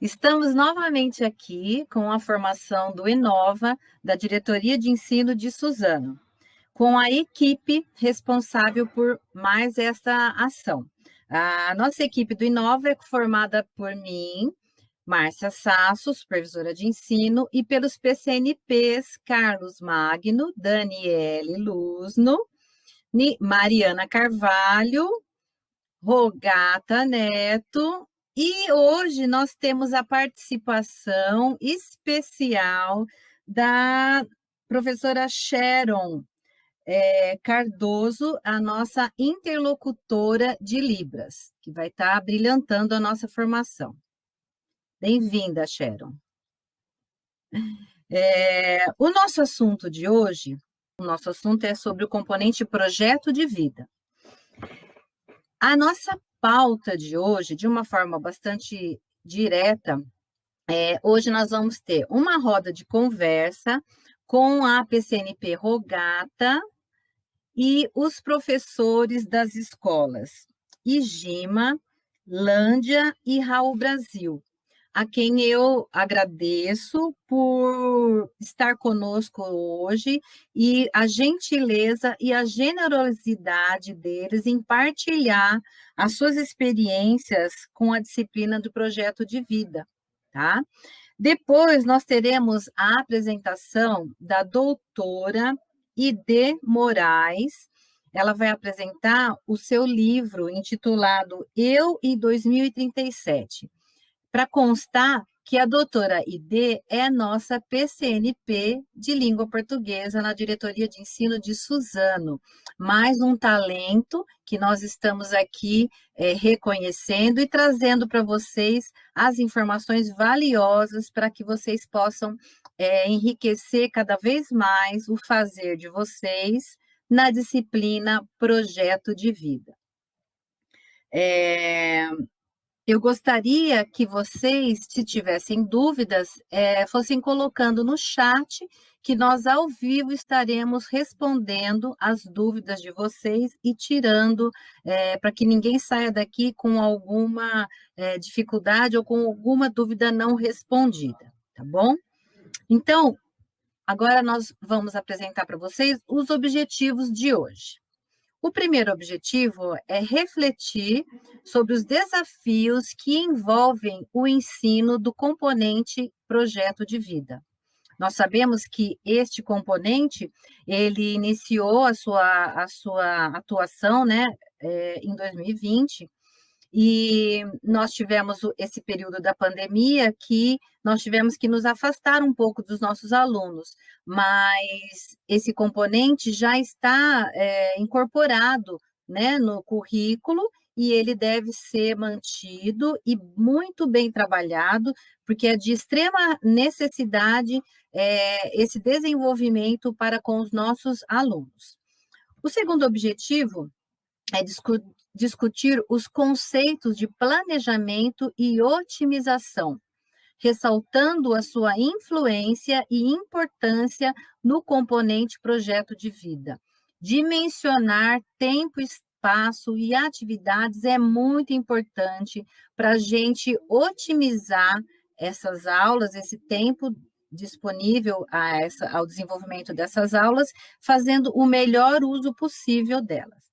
Estamos novamente aqui com a formação do Inova, da Diretoria de Ensino de Suzano, com a equipe responsável por mais essa ação. A nossa equipe do Inova é formada por mim, Márcia Sasso, supervisora de ensino, e pelos PCNPs Carlos Magno, Daniele Luzno, Mariana Carvalho, Rogata Neto, e hoje nós temos a participação especial da professora Sharon Cardoso, a nossa interlocutora de Libras, que vai estar brilhantando a nossa formação. Bem-vinda, Sharon. O nosso assunto de hoje, o nosso assunto é sobre o componente projeto de vida. A nossa pauta de hoje, de uma forma bastante direta, hoje nós vamos ter uma roda de conversa com a PCNP Rogata e os professores das escolas Igima, Lândia e Raul Brasil, a quem eu agradeço por estar conosco hoje e a gentileza e a generosidade deles em partilhar as suas experiências com a disciplina do projeto de vida, tá? Depois nós teremos a apresentação da doutora Ide Moraes. Ela vai apresentar o seu livro intitulado Eu e 2037. Para constar que a doutora Ide é nossa PCNP de língua portuguesa na Diretoria de Ensino de Suzano, mais um talento que nós estamos aqui reconhecendo e trazendo para vocês as informações valiosas para que vocês possam enriquecer cada vez mais o fazer de vocês na disciplina Projeto de Vida. Eu gostaria que vocês, se tivessem dúvidas, fossem colocando no chat, que nós ao vivo estaremos respondendo as dúvidas de vocês e tirando, para que ninguém saia daqui com alguma dificuldade ou com alguma dúvida não respondida, tá bom? Então, agora nós vamos apresentar para vocês os objetivos de hoje. O primeiro objetivo é refletir sobre os desafios que envolvem o ensino do componente projeto de vida. Nós sabemos que este componente, ele iniciou a sua atuação, né, em 2020, e nós tivemos esse período da pandemia que nós tivemos que nos afastar um pouco dos nossos alunos, mas esse componente já está incorporado, né, no currículo, e ele deve ser mantido e muito bem trabalhado, porque é de extrema necessidade esse desenvolvimento para com os nossos alunos. O segundo objetivo é discutir os conceitos de planejamento e otimização, ressaltando a sua influência e importância no componente projeto de vida. Dimensionar tempo, espaço e atividades é muito importante para a gente otimizar essas aulas, esse tempo disponível ao desenvolvimento dessas aulas, fazendo o melhor uso possível delas.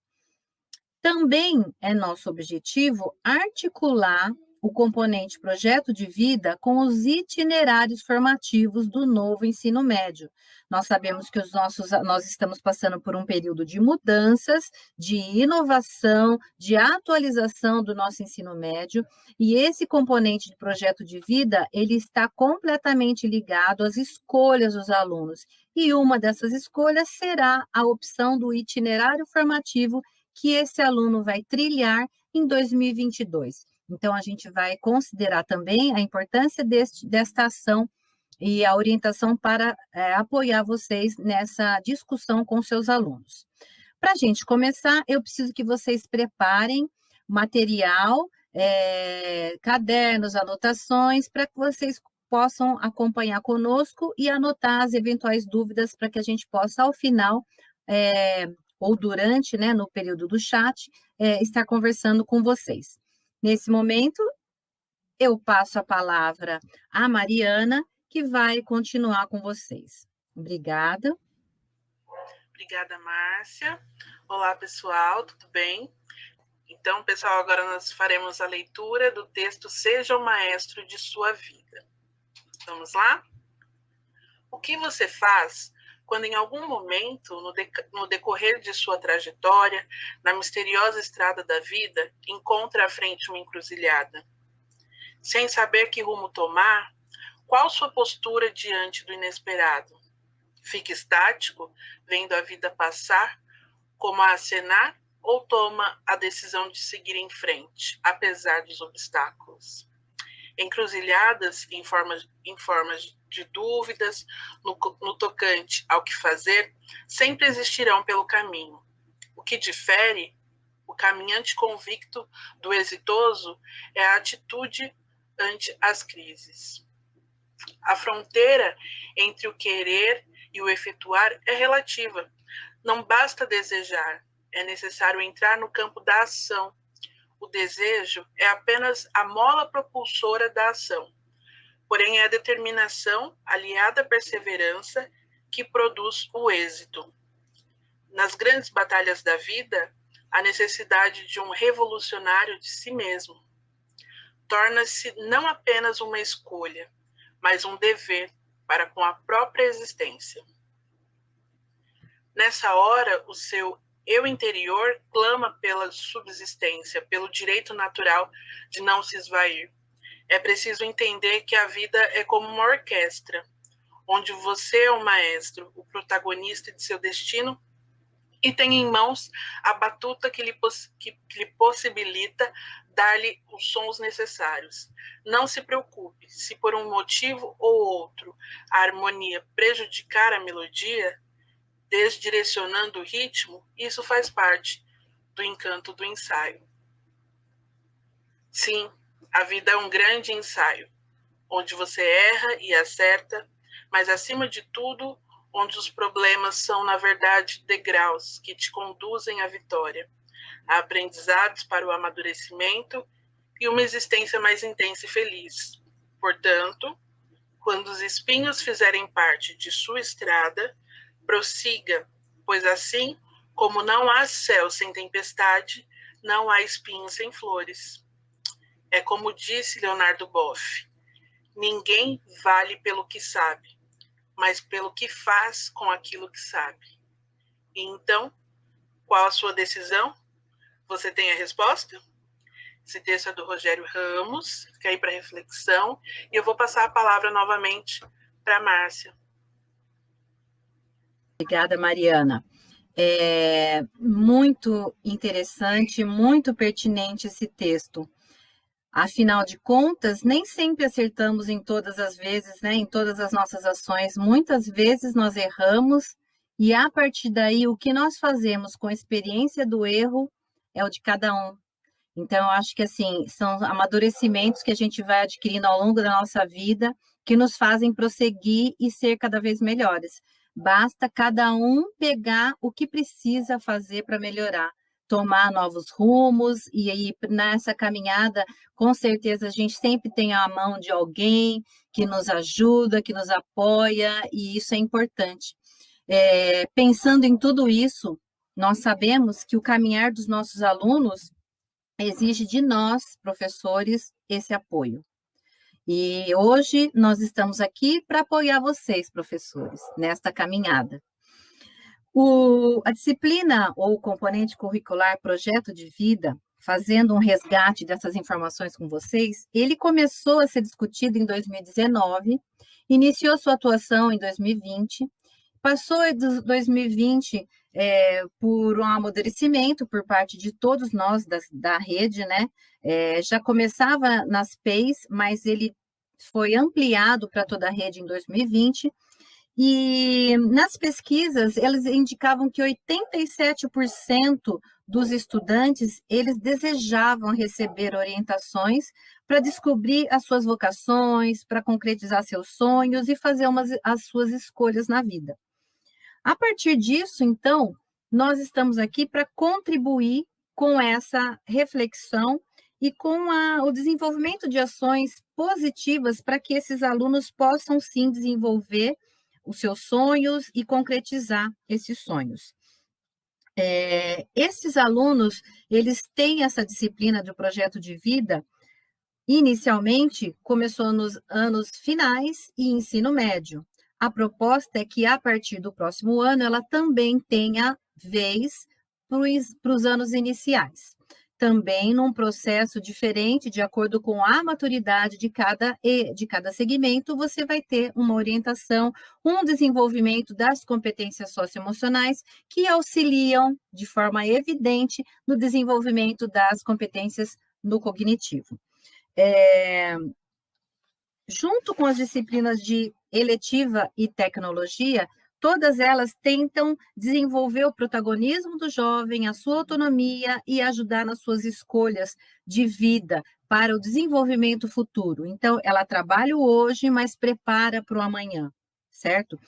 Também é nosso objetivo articular o componente projeto de vida com os itinerários formativos do novo ensino médio. Nós sabemos que nós estamos passando por um período de mudanças, de inovação, de atualização do nosso ensino médio, e esse componente de projeto de vida, ele está completamente ligado às escolhas dos alunos, e uma dessas escolhas será a opção do itinerário formativo que esse aluno vai trilhar em 2022. Então, a gente vai considerar também a importância desta ação e a orientação para apoiar vocês nessa discussão com seus alunos. Para a gente começar, eu preciso que vocês preparem material, cadernos, anotações, para que vocês possam acompanhar conosco e anotar as eventuais dúvidas para que a gente possa, ao final, ou durante, né, no período do chat, estar conversando com vocês. Nesse momento, eu passo a palavra à Mariana, que vai continuar com vocês. Obrigada. Obrigada, Márcia. Olá, pessoal, tudo bem? Então, pessoal, agora nós faremos a leitura do texto Seja o Maestro de Sua Vida. Vamos lá? O que você faz quando em algum momento, no decorrer de sua trajetória, na misteriosa estrada da vida, encontra à frente uma encruzilhada? Sem saber que rumo tomar, qual sua postura diante do inesperado? Fica estático, vendo a vida passar, como a acenar, ou toma a decisão de seguir em frente, apesar dos obstáculos? Encruzilhadas em formas de dúvidas no tocante ao que fazer, sempre existirão pelo caminho. O que difere o caminhante convicto do exitoso é a atitude ante as crises. A fronteira entre o querer e o efetuar é relativa. Não basta desejar, é necessário entrar no campo da ação. O desejo é apenas a mola propulsora da ação. Porém, é a determinação, aliada à perseverança, que produz o êxito. Nas grandes batalhas da vida, a necessidade de um revolucionário de si mesmo torna-se não apenas uma escolha, mas um dever para com a própria existência. Nessa hora, o seu eu interior clama pela subsistência, pelo direito natural de não se esvair. É preciso entender que a vida é como uma orquestra, onde você é o maestro, o protagonista de seu destino, e tem em mãos a batuta que lhe possibilita dar-lhe os sons necessários. Não se preocupe, se por um motivo ou outro a harmonia prejudicar a melodia, desdirecionando o ritmo, isso faz parte do encanto do ensaio. Sim, a vida é um grande ensaio, onde você erra e acerta, mas acima de tudo, onde os problemas são, na verdade, degraus que te conduzem à vitória, a aprendizados para o amadurecimento e uma existência mais intensa e feliz. Portanto, quando os espinhos fizerem parte de sua estrada, prossiga, pois assim como não há céu sem tempestade, não há espinho sem flores. É como disse Leonardo Boff, ninguém vale pelo que sabe, mas pelo que faz com aquilo que sabe. E então, qual a sua decisão? Você tem a resposta? Esse texto é do Rogério Ramos, fica aí para reflexão, e eu vou passar a palavra novamente para a Márcia. Obrigada, Mariana. É muito interessante, muito pertinente esse texto. Afinal de contas, nem sempre acertamos em todas as vezes, né? Em todas as nossas ações. Muitas vezes nós erramos e a partir daí o que nós fazemos com a experiência do erro é o de cada um. Então, eu acho que assim, são amadurecimentos que a gente vai adquirindo ao longo da nossa vida que nos fazem prosseguir e ser cada vez melhores. Basta cada um pegar o que precisa fazer para melhorar, tomar novos rumos, e aí nessa caminhada, com certeza a gente sempre tem a mão de alguém que nos ajuda, que nos apoia, e isso é importante. Pensando em tudo isso, nós sabemos que o caminhar dos nossos alunos exige de nós, professores, esse apoio. E hoje nós estamos aqui para apoiar vocês, professores, nesta caminhada. A disciplina ou o componente curricular Projeto de Vida, fazendo um resgate dessas informações com vocês, ele começou a ser discutido em 2019, iniciou sua atuação em 2020, passou de 2020 por um amadurecimento por parte de todos nós da rede, né? Já começava nas PEIs, mas ele foi ampliado para toda a rede em 2020, e nas pesquisas eles indicavam que 87% dos estudantes, eles desejavam receber orientações para descobrir as suas vocações, para concretizar seus sonhos e fazer as suas escolhas na vida. A partir disso, então, nós estamos aqui para contribuir com essa reflexão e com o desenvolvimento de ações positivas para que esses alunos possam sim desenvolver os seus sonhos e concretizar esses sonhos. Esses alunos, eles têm essa disciplina do projeto de vida. Inicialmente, começou nos anos finais e ensino médio. A proposta é que, a partir do próximo ano, ela também tenha vez para os anos iniciais. Também num processo diferente, de acordo com a maturidade de cada segmento, você vai ter uma orientação, um desenvolvimento das competências socioemocionais que auxiliam de forma evidente no desenvolvimento das competências no cognitivo. Junto com as disciplinas de eletiva e tecnologia, todas elas tentam desenvolver o protagonismo do jovem, a sua autonomia e ajudar nas suas escolhas de vida para o desenvolvimento futuro. Então, ela trabalha o hoje, mas prepara para o amanhã, certo?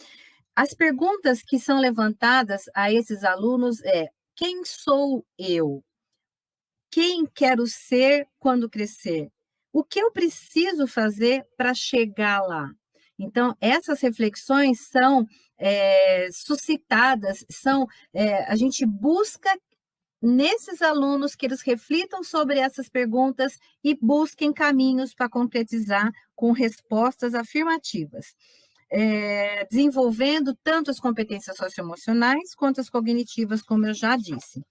As perguntas que são levantadas a esses alunos é: quem sou eu? Quem quero ser quando crescer? O que eu preciso fazer para chegar lá? Então, essas reflexões são suscitadas, a gente busca nesses alunos que eles reflitam sobre essas perguntas e busquem caminhos para concretizar com respostas afirmativas, desenvolvendo tanto as competências socioemocionais quanto as cognitivas, como eu já disse.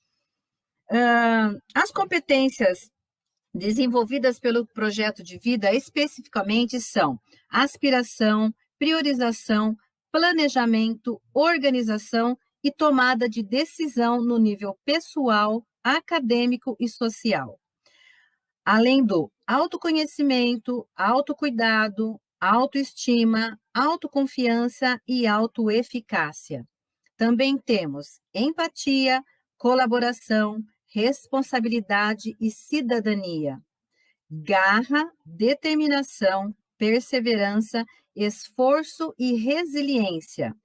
As competências desenvolvidas pelo projeto de vida especificamente são aspiração, priorização, planejamento, organização e tomada de decisão no nível pessoal, acadêmico e social. Além do autoconhecimento, autocuidado, autoestima, autoconfiança e autoeficácia. Também temos empatia, colaboração, responsabilidade e cidadania, garra, determinação, perseverança, esforço e resiliência,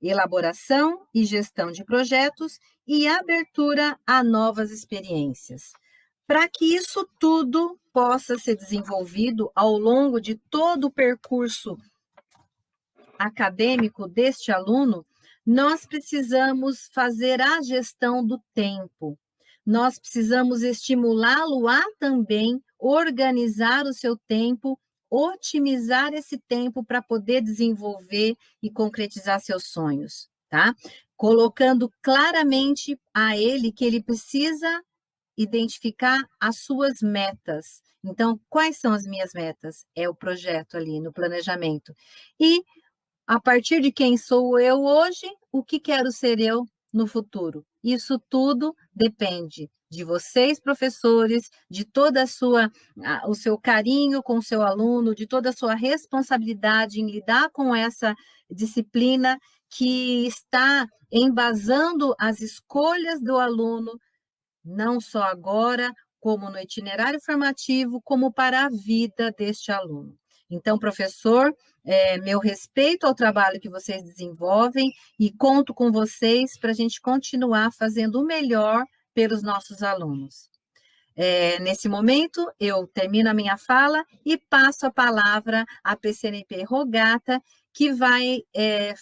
elaboração e gestão de projetos e abertura a novas experiências. Para que isso tudo possa ser desenvolvido ao longo de todo o percurso acadêmico deste aluno, nós precisamos fazer a gestão do tempo. Nós precisamos estimulá-lo a também organizar o seu tempo, otimizar esse tempo para poder desenvolver e concretizar seus sonhos, tá? Colocando claramente a ele que ele precisa identificar as suas metas. Então, quais são as minhas metas? É o projeto ali no planejamento. E a partir de quem sou eu hoje, o que quero ser eu no futuro? Isso tudo depende de vocês, professores, de toda o seu carinho com o seu aluno, de toda a sua responsabilidade em lidar com essa disciplina que está embasando as escolhas do aluno, não só agora, como no itinerário formativo, como para a vida deste aluno. Então, professor, meu respeito ao trabalho que vocês desenvolvem e conto com vocês para a gente continuar fazendo o melhor pelos nossos alunos. Nesse momento, eu termino a minha fala e passo a palavra à PCNP Rogata, que vai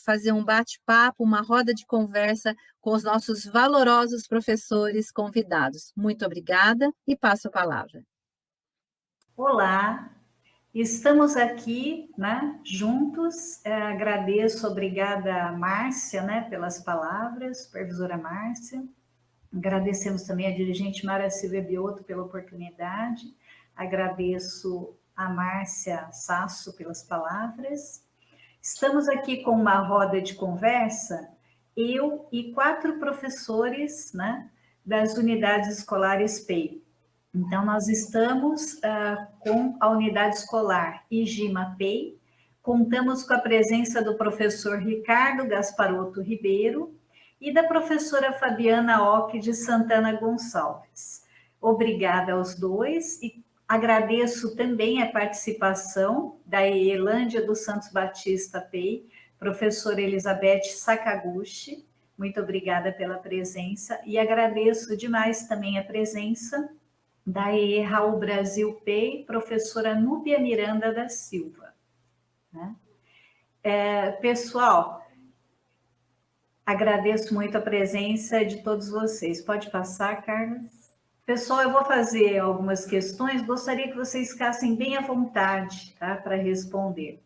fazer um bate-papo, uma roda de conversa com os nossos valorosos professores convidados. Muito obrigada e passo a palavra. Olá, estamos aqui, né, juntos. Agradeço, obrigada, Márcia, né, pelas palavras, supervisora Márcia. Agradecemos também a dirigente Mara Silvia Biotto pela oportunidade. Agradeço a Márcia Sasso pelas palavras. Estamos aqui com uma roda de conversa, eu e 4 professores, né, das unidades escolares PEI. Então, nós estamos com a unidade escolar IGIMA PEI, contamos com a presença do professor Ricardo Gasparotto Ribeiro e da professora Fabiana Ock de Santana Gonçalves. Obrigada aos dois e agradeço também a participação da Elândia dos Santos Batista PEI, professora Elizabeth Sakaguchi, muito obrigada pela presença, e agradeço demais também a presença Da EHAU Brasil Pay, professora Núbia Miranda da Silva. Né? Pessoal, agradeço muito a presença de todos vocês. Pode passar, Carlos? Pessoal, eu vou fazer algumas questões, gostaria que vocês ficassem bem à vontade, tá, para responder.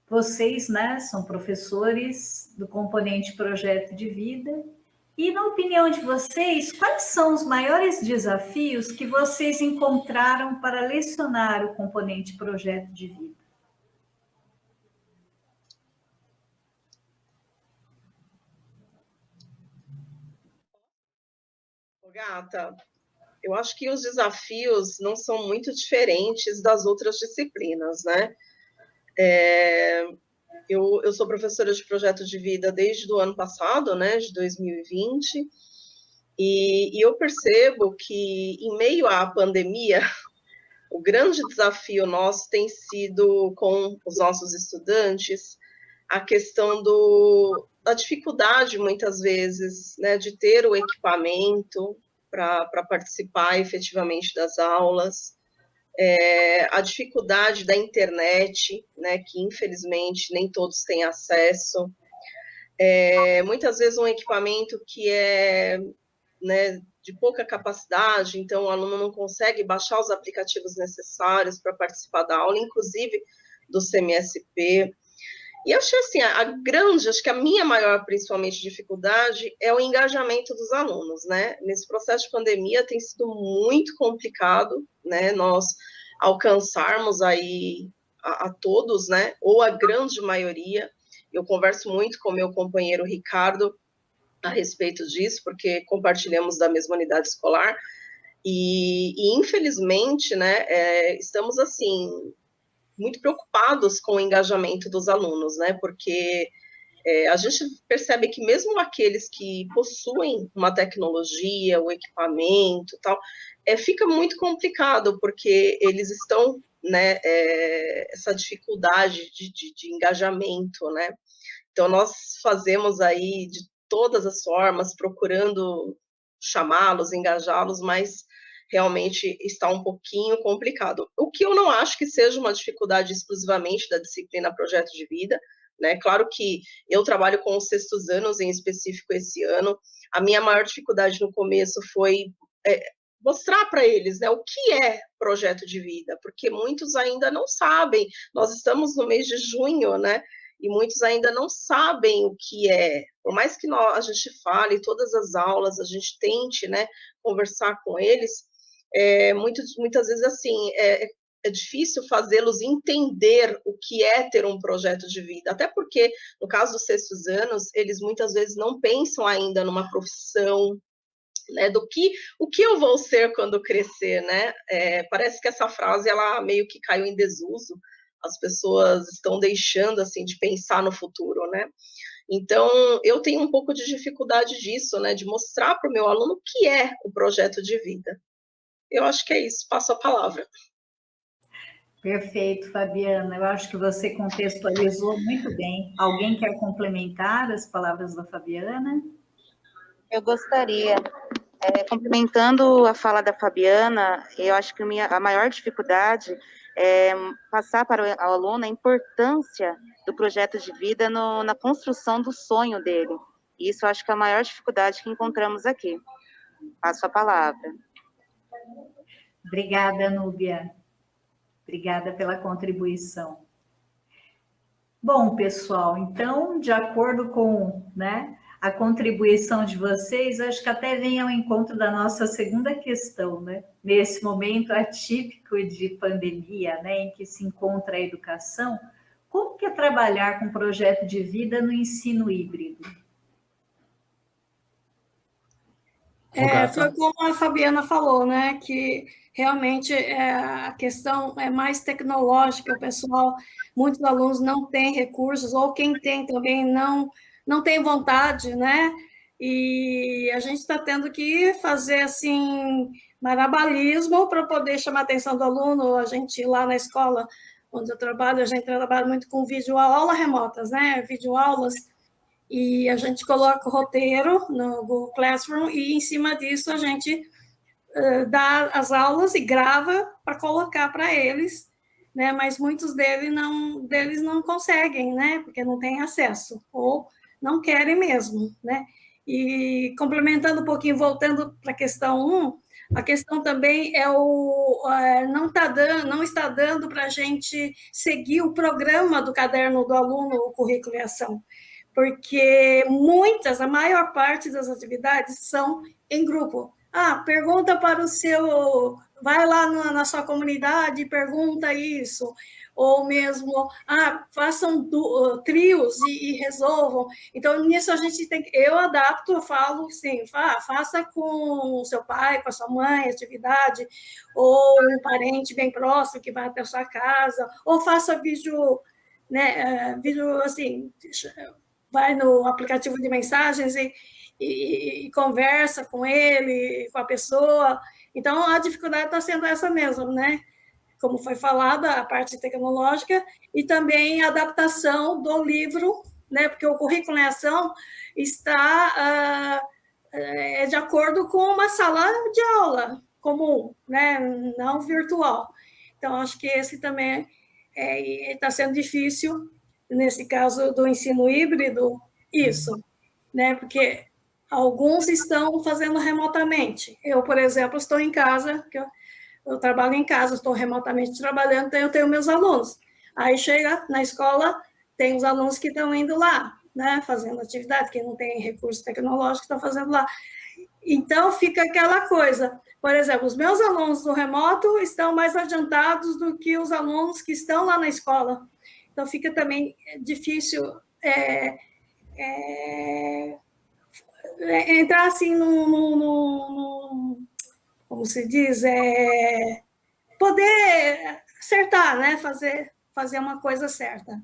Vocês, né, são professores do componente Projeto de Vida, e na opinião de vocês, quais são os maiores desafios que vocês encontraram para lecionar o componente Projeto de Vida? Gata, eu acho que os desafios não são muito diferentes das outras disciplinas, né? Eu sou professora de projeto de vida desde o ano passado, né, de 2020, e eu percebo que, em meio à pandemia, o grande desafio nosso tem sido, com os nossos estudantes, a questão da dificuldade, muitas vezes, né, de ter o equipamento para participar efetivamente das aulas, a dificuldade da internet, né, que infelizmente nem todos têm acesso, muitas vezes um equipamento que é, né, de pouca capacidade, então o aluno não consegue baixar os aplicativos necessários para participar da aula, inclusive do CMSP. E acho assim, acho que a minha maior, principalmente, dificuldade é o engajamento dos alunos, né? Nesse processo de pandemia tem sido muito complicado, né? Nós alcançarmos aí a todos, né? Ou a grande maioria. Eu converso muito com meu companheiro Ricardo a respeito disso, porque compartilhamos da mesma unidade escolar. E infelizmente, né? Estamos assim muito preocupados com o engajamento dos alunos, né? Porque a gente percebe que mesmo aqueles que possuem uma tecnologia, o equipamento e tal, fica muito complicado, porque eles estão, né, essa dificuldade de engajamento, né? Então, nós fazemos aí de todas as formas, procurando chamá-los, engajá-los, mas realmente está um pouquinho complicado. O que eu não acho que seja uma dificuldade exclusivamente da disciplina Projeto de Vida, né? Claro que eu trabalho com os sextos anos, em específico esse ano. A minha maior dificuldade no começo foi mostrar para eles, né, o que é Projeto de Vida, porque muitos ainda não sabem. Nós estamos no mês de junho, né? E muitos ainda não sabem o que é. Por mais que a gente fale todas as aulas, a gente tente, né, conversar com eles, muitas vezes, assim, é difícil fazê-los entender o que é ter um projeto de vida. Até porque, no caso dos sextos anos, eles muitas vezes não pensam ainda numa profissão, né, o que eu vou ser quando crescer, né? Parece que essa frase, ela meio que caiu em desuso. As pessoas estão deixando, assim, de pensar no futuro, né? Então, eu tenho um pouco de dificuldade disso, né? De mostrar para o meu aluno o que é o projeto de vida. Eu acho que é isso, passo a palavra. Perfeito, Fabiana. Eu acho que você contextualizou muito bem. Alguém quer complementar as palavras da Fabiana? Eu gostaria, complementando a fala da Fabiana, eu acho que a maior dificuldade é passar para o aluno a importância do projeto de vida na construção do sonho dele. Isso eu acho que é a maior dificuldade que encontramos aqui. Passo a palavra. Obrigada, Núbia. Obrigada pela contribuição. Bom, pessoal, então, de acordo com, né, a contribuição de vocês, acho que até vem ao encontro da nossa segunda questão, né? Nesse momento atípico de pandemia, né, em que se encontra a educação, como que é trabalhar com projeto de vida no ensino híbrido? Foi como a Fabiana falou, né, que realmente a questão é mais tecnológica, o pessoal, muitos alunos não têm recursos, ou quem tem também não tem vontade, né, e a gente está tendo que fazer, assim, malabarismo para poder chamar a atenção do aluno. A gente, lá na escola onde eu trabalho, a gente trabalha muito com aulas remotas, né, videoaulas, e a gente coloca o roteiro no Google Classroom e, em cima disso, a gente dá as aulas e grava para colocar para eles, né? Mas muitos deles não conseguem, né? Porque não têm acesso, ou não querem mesmo, né? E complementando um pouquinho, voltando para a questão 1, a questão também não está dando para a gente seguir o programa do caderno do aluno, o currículo e ação, porque a maior parte das atividades são em grupo. Pergunta para o seu, vai lá na sua comunidade e pergunta isso, ou mesmo, façam trios e resolvam. Então, nisso a gente eu adapto, eu falo assim, faça com o seu pai, com a sua mãe, atividade, ou um parente bem próximo que vai até a sua casa, ou faça vídeo, né, vídeo assim, vai no aplicativo de mensagens e conversa com ele, com a pessoa. Então, a dificuldade está sendo essa mesmo, né? Como foi falada, a parte tecnológica, e também a adaptação do livro, né? Porque o currículo em ação está de acordo com uma sala de aula comum, né? Não virtual. Então, acho que esse também está sendo difícil, nesse caso do ensino híbrido, isso, né? Porque alguns estão fazendo remotamente. Eu, por exemplo, estou em casa, eu trabalho em casa, estou remotamente trabalhando, então eu tenho meus alunos. Aí chega na escola, tem os alunos que estão indo lá, né, fazendo atividade, quem não tem recurso tecnológico está fazendo lá. Então, fica aquela coisa. Por exemplo, os meus alunos do remoto estão mais adiantados do que os alunos que estão lá na escola. Então, fica também difícil entrar assim como se diz, poder acertar, né? Fazer uma coisa certa.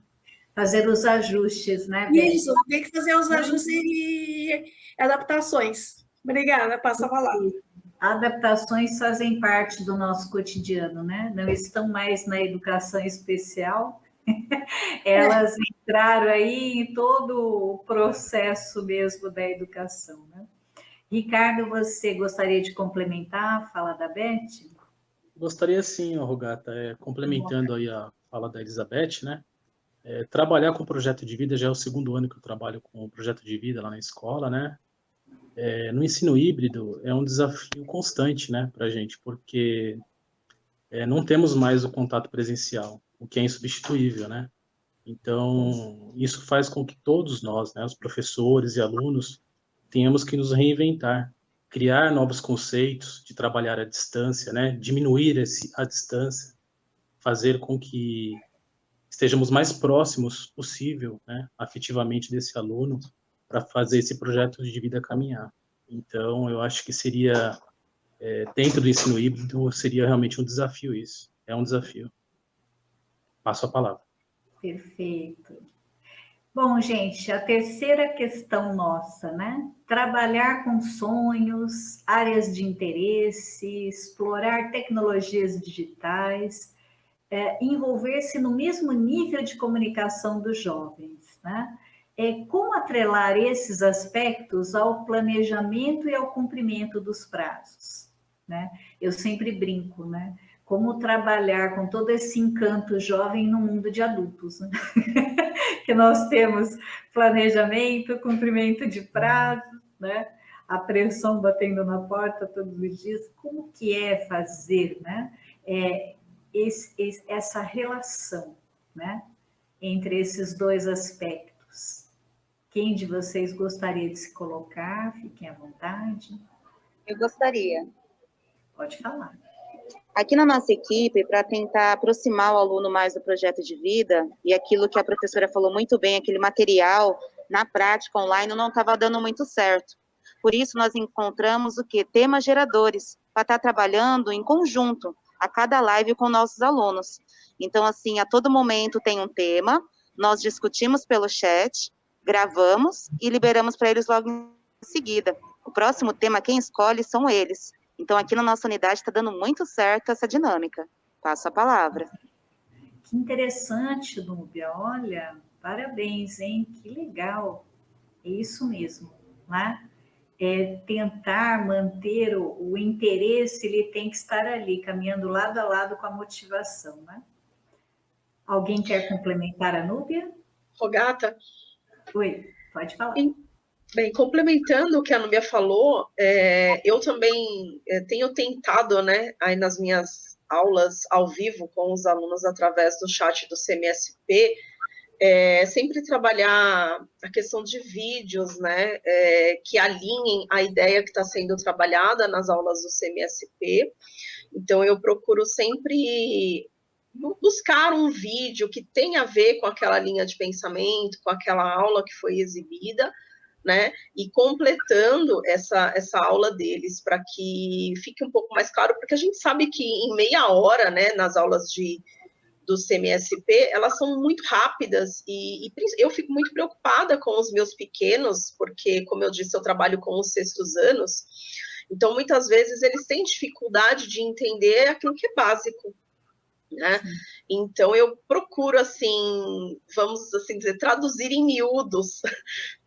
Fazer os ajustes, né, Beth? Isso, tem que fazer os ajustes e adaptações. Obrigada, passa a palavra. Adaptações fazem parte do nosso cotidiano, né? Não estão mais na educação especial. Elas entraram aí em todo o processo mesmo da educação, né? Ricardo, você gostaria de complementar a fala da Beth? Gostaria sim, Rogata, complementando aí a fala da Elizabeth, né? Trabalhar com projeto de vida já é o segundo ano que eu trabalho com o projeto de vida lá na escola, né? No ensino híbrido é um desafio constante, né, para a gente, porque não temos mais o contato presencial, o que é insubstituível, né? Então, isso faz com que todos nós, né, os professores e alunos, tenhamos que nos reinventar, criar novos conceitos de trabalhar à distância, né, diminuir a distância, fazer com que estejamos mais próximos possível, né, afetivamente desse aluno, para fazer esse projeto de vida caminhar. Então, eu acho que seria, dentro do ensino híbrido, seria realmente um desafio isso. É um desafio. Passo a palavra. Perfeito. Bom, gente, a terceira questão nossa, né? Trabalhar com sonhos, áreas de interesse, explorar tecnologias digitais, envolver-se no mesmo nível de comunicação dos jovens, né? Como atrelar esses aspectos ao planejamento e ao cumprimento dos prazos, né? Eu sempre brinco, né? Como trabalhar com todo esse encanto jovem no mundo de adultos, né? Que nós temos planejamento, cumprimento de prazos, né? A pressão batendo na porta todos os dias. Como que é fazer, né? Essa relação, né? Entre esses dois aspectos. Quem de vocês gostaria de se colocar? Fiquem à vontade. Eu gostaria. Pode falar. Aqui na nossa equipe, para tentar aproximar o aluno mais do projeto de vida, e aquilo que a professora falou muito bem, aquele material na prática online não estava dando muito certo. Por isso, nós encontramos o quê? Temas geradores, para estar trabalhando em conjunto, a cada live com nossos alunos. Então, assim, a todo momento tem um tema, nós discutimos pelo chat, gravamos e liberamos para eles logo em seguida. O próximo tema, quem escolhe, são eles. Então, aqui na nossa unidade está dando muito certo essa dinâmica. Passo a palavra. Que interessante, Núbia. Olha, parabéns, hein? Que legal. É isso mesmo, né? tentar manter o interesse, ele tem que estar ali, caminhando lado a lado com a motivação, né? Alguém quer complementar a Núbia? Rogata? Oi, pode falar. Bem, complementando o que a Núbia falou, eu também tenho tentado, né, aí nas minhas aulas ao vivo com os alunos através do chat do CMSP, sempre trabalhar a questão de vídeos, né, que alinhem a ideia que está sendo trabalhada nas aulas do CMSP. Então, eu procuro sempre buscar um vídeo que tenha a ver com aquela linha de pensamento, com aquela aula que foi exibida, né, e completando essa aula deles, para que fique um pouco mais claro, porque a gente sabe que em meia hora, né, nas aulas do CMSP, elas são muito rápidas, e eu fico muito preocupada com os meus pequenos, porque, como eu disse, eu trabalho com os sextos anos, então, muitas vezes, eles têm dificuldade de entender aquilo que é básico, né? Então, eu procuro, assim, vamos assim dizer, traduzir em miúdos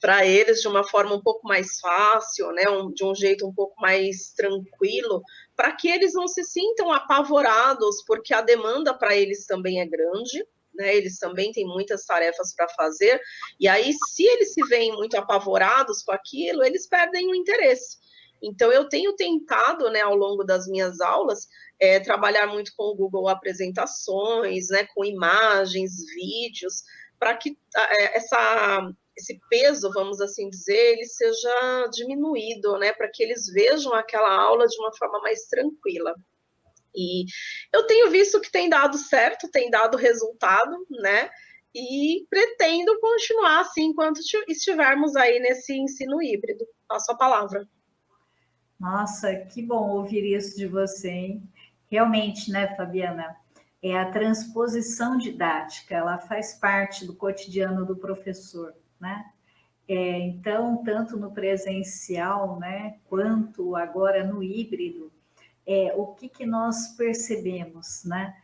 para eles de uma forma um pouco mais fácil, né? De um jeito um pouco mais tranquilo, para que eles não se sintam apavorados, porque a demanda para eles também é grande, né? Eles também têm muitas tarefas para fazer, e aí, se eles se veem muito apavorados com aquilo, eles perdem o interesse. Então, eu tenho tentado, né, ao longo das minhas aulas, trabalhar muito com o Google Apresentações, né, com imagens, vídeos, para que esse peso, vamos assim dizer, ele seja diminuído, né, para que eles vejam aquela aula de uma forma mais tranquila. E eu tenho visto que tem dado certo, tem dado resultado, né, e pretendo continuar assim enquanto estivermos aí nesse ensino híbrido. Passo a palavra. Nossa, que bom ouvir isso de você, hein? Realmente, né, Fabiana? A transposição didática, ela faz parte do cotidiano do professor, né? Então, tanto no presencial, né, quanto agora no híbrido, o que nós percebemos, né?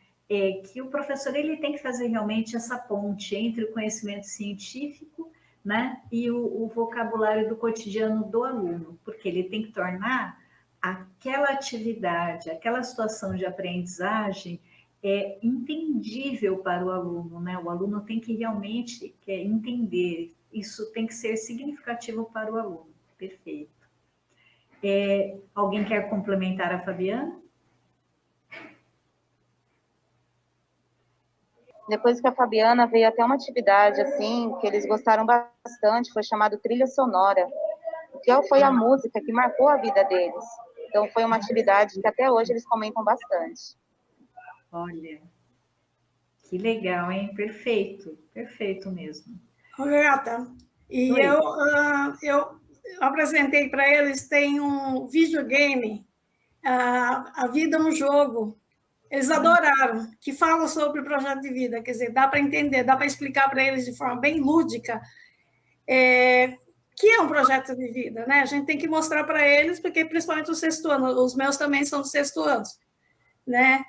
Que o professor ele tem que fazer realmente essa ponte entre o conhecimento científico, né, e o vocabulário do cotidiano do aluno, porque ele tem que tornar aquela atividade, aquela situação de aprendizagem entendível para o aluno, né? O aluno tem que realmente entender, isso tem que ser significativo para o aluno. Perfeito. Alguém quer complementar a Fabiana? Depois que a Fabiana veio até uma atividade assim, que eles gostaram bastante, foi chamado Trilha Sonora, que foi a música que marcou a vida deles. Então, foi uma atividade que até hoje eles comentam bastante. Olha, que legal, hein? Perfeito, perfeito mesmo. Rogata, e eu apresentei para eles, tem um videogame, A Vida é um Jogo. Eles adoraram, que fala sobre o projeto de vida, quer dizer, dá para entender, dá para explicar para eles de forma bem lúdica que é um projeto de vida, né? A gente tem que mostrar para eles, porque principalmente o sexto ano, os meus também são do sexto ano, né?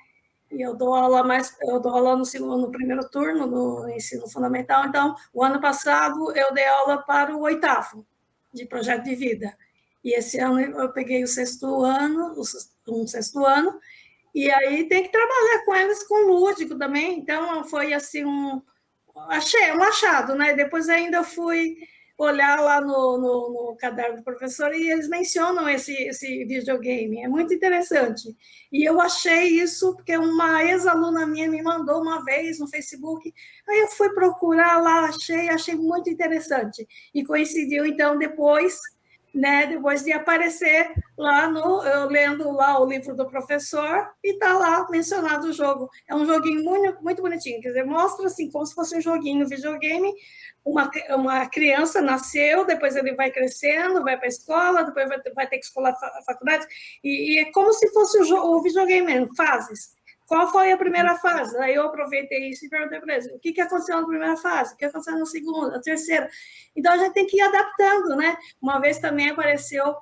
E eu dou aula no primeiro turno, no ensino fundamental, então, o ano passado eu dei aula para o oitavo, de projeto de vida. E esse ano eu peguei o sexto ano, e aí tem que trabalhar com eles com lúdico também. Então, foi assim um achado, né? Depois ainda eu fui olhar lá no caderno do professor e eles mencionam esse videogame. É muito interessante. E eu achei isso porque uma ex-aluna minha me mandou uma vez no Facebook. Aí eu fui procurar lá, achei muito interessante. E coincidiu, então, depois, né, depois de aparecer lá eu lendo lá o livro do professor e está lá mencionado o jogo. É um joguinho muito, muito bonitinho, quer dizer, mostra assim como se fosse um joguinho, videogame. Uma criança nasceu, depois ele vai crescendo, vai para a escola, depois vai ter que escolar a faculdade, e é como se fosse o videogame mesmo, fases. Qual foi a primeira fase? Aí eu aproveitei isso e perguntei para eles, o que aconteceu na primeira fase? O que aconteceu na segunda, na terceira? Então, a gente tem que ir adaptando, né? Uma vez também apareceu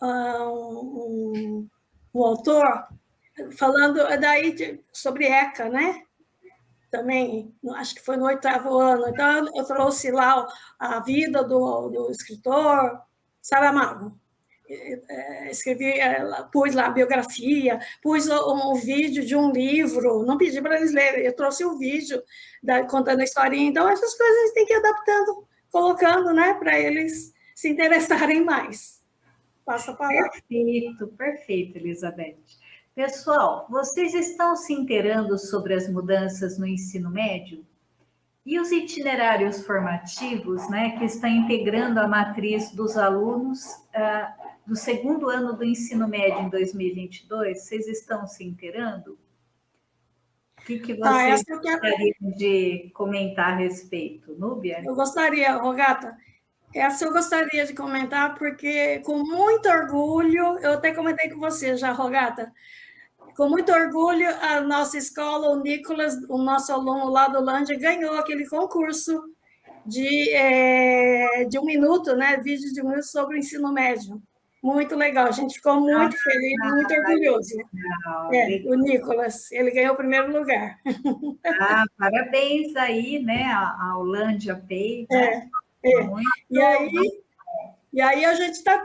um autor falando daí sobre ECA, né? Também, acho que foi no 8º ano. Então, eu trouxe lá a vida do escritor Saramago, escrevi, pus lá a biografia, pus um vídeo de um livro, não pedi para eles lerem, eu trouxe o vídeo contando a historinha, então essas coisas a gente tem que ir adaptando, colocando, né, para eles se interessarem mais. Passa a palavra. Perfeito, perfeito, Elizabeth. Pessoal, vocês estão se inteirando sobre as mudanças no ensino médio? E os itinerários formativos, né, que estão integrando a matriz dos alunos do segundo ano do ensino médio em 2022, vocês estão se inteirando? O que vocês gostariam de comentar a respeito? Núbia? Eu gostaria, Rogata, essa eu gostaria de comentar, porque com muito orgulho, eu até comentei com você já, Rogata, com muito orgulho, a nossa escola, o Nicolas, o nosso aluno lá do Lândia, ganhou aquele concurso de 1 minuto, né? Vídeo de 1 minuto sobre o ensino médio. Muito legal, a gente ficou muito feliz, muito orgulhoso. O Nicolas, ele ganhou o primeiro lugar. Parabéns aí, né, ao Lândia Pay. Né? E aí a gente está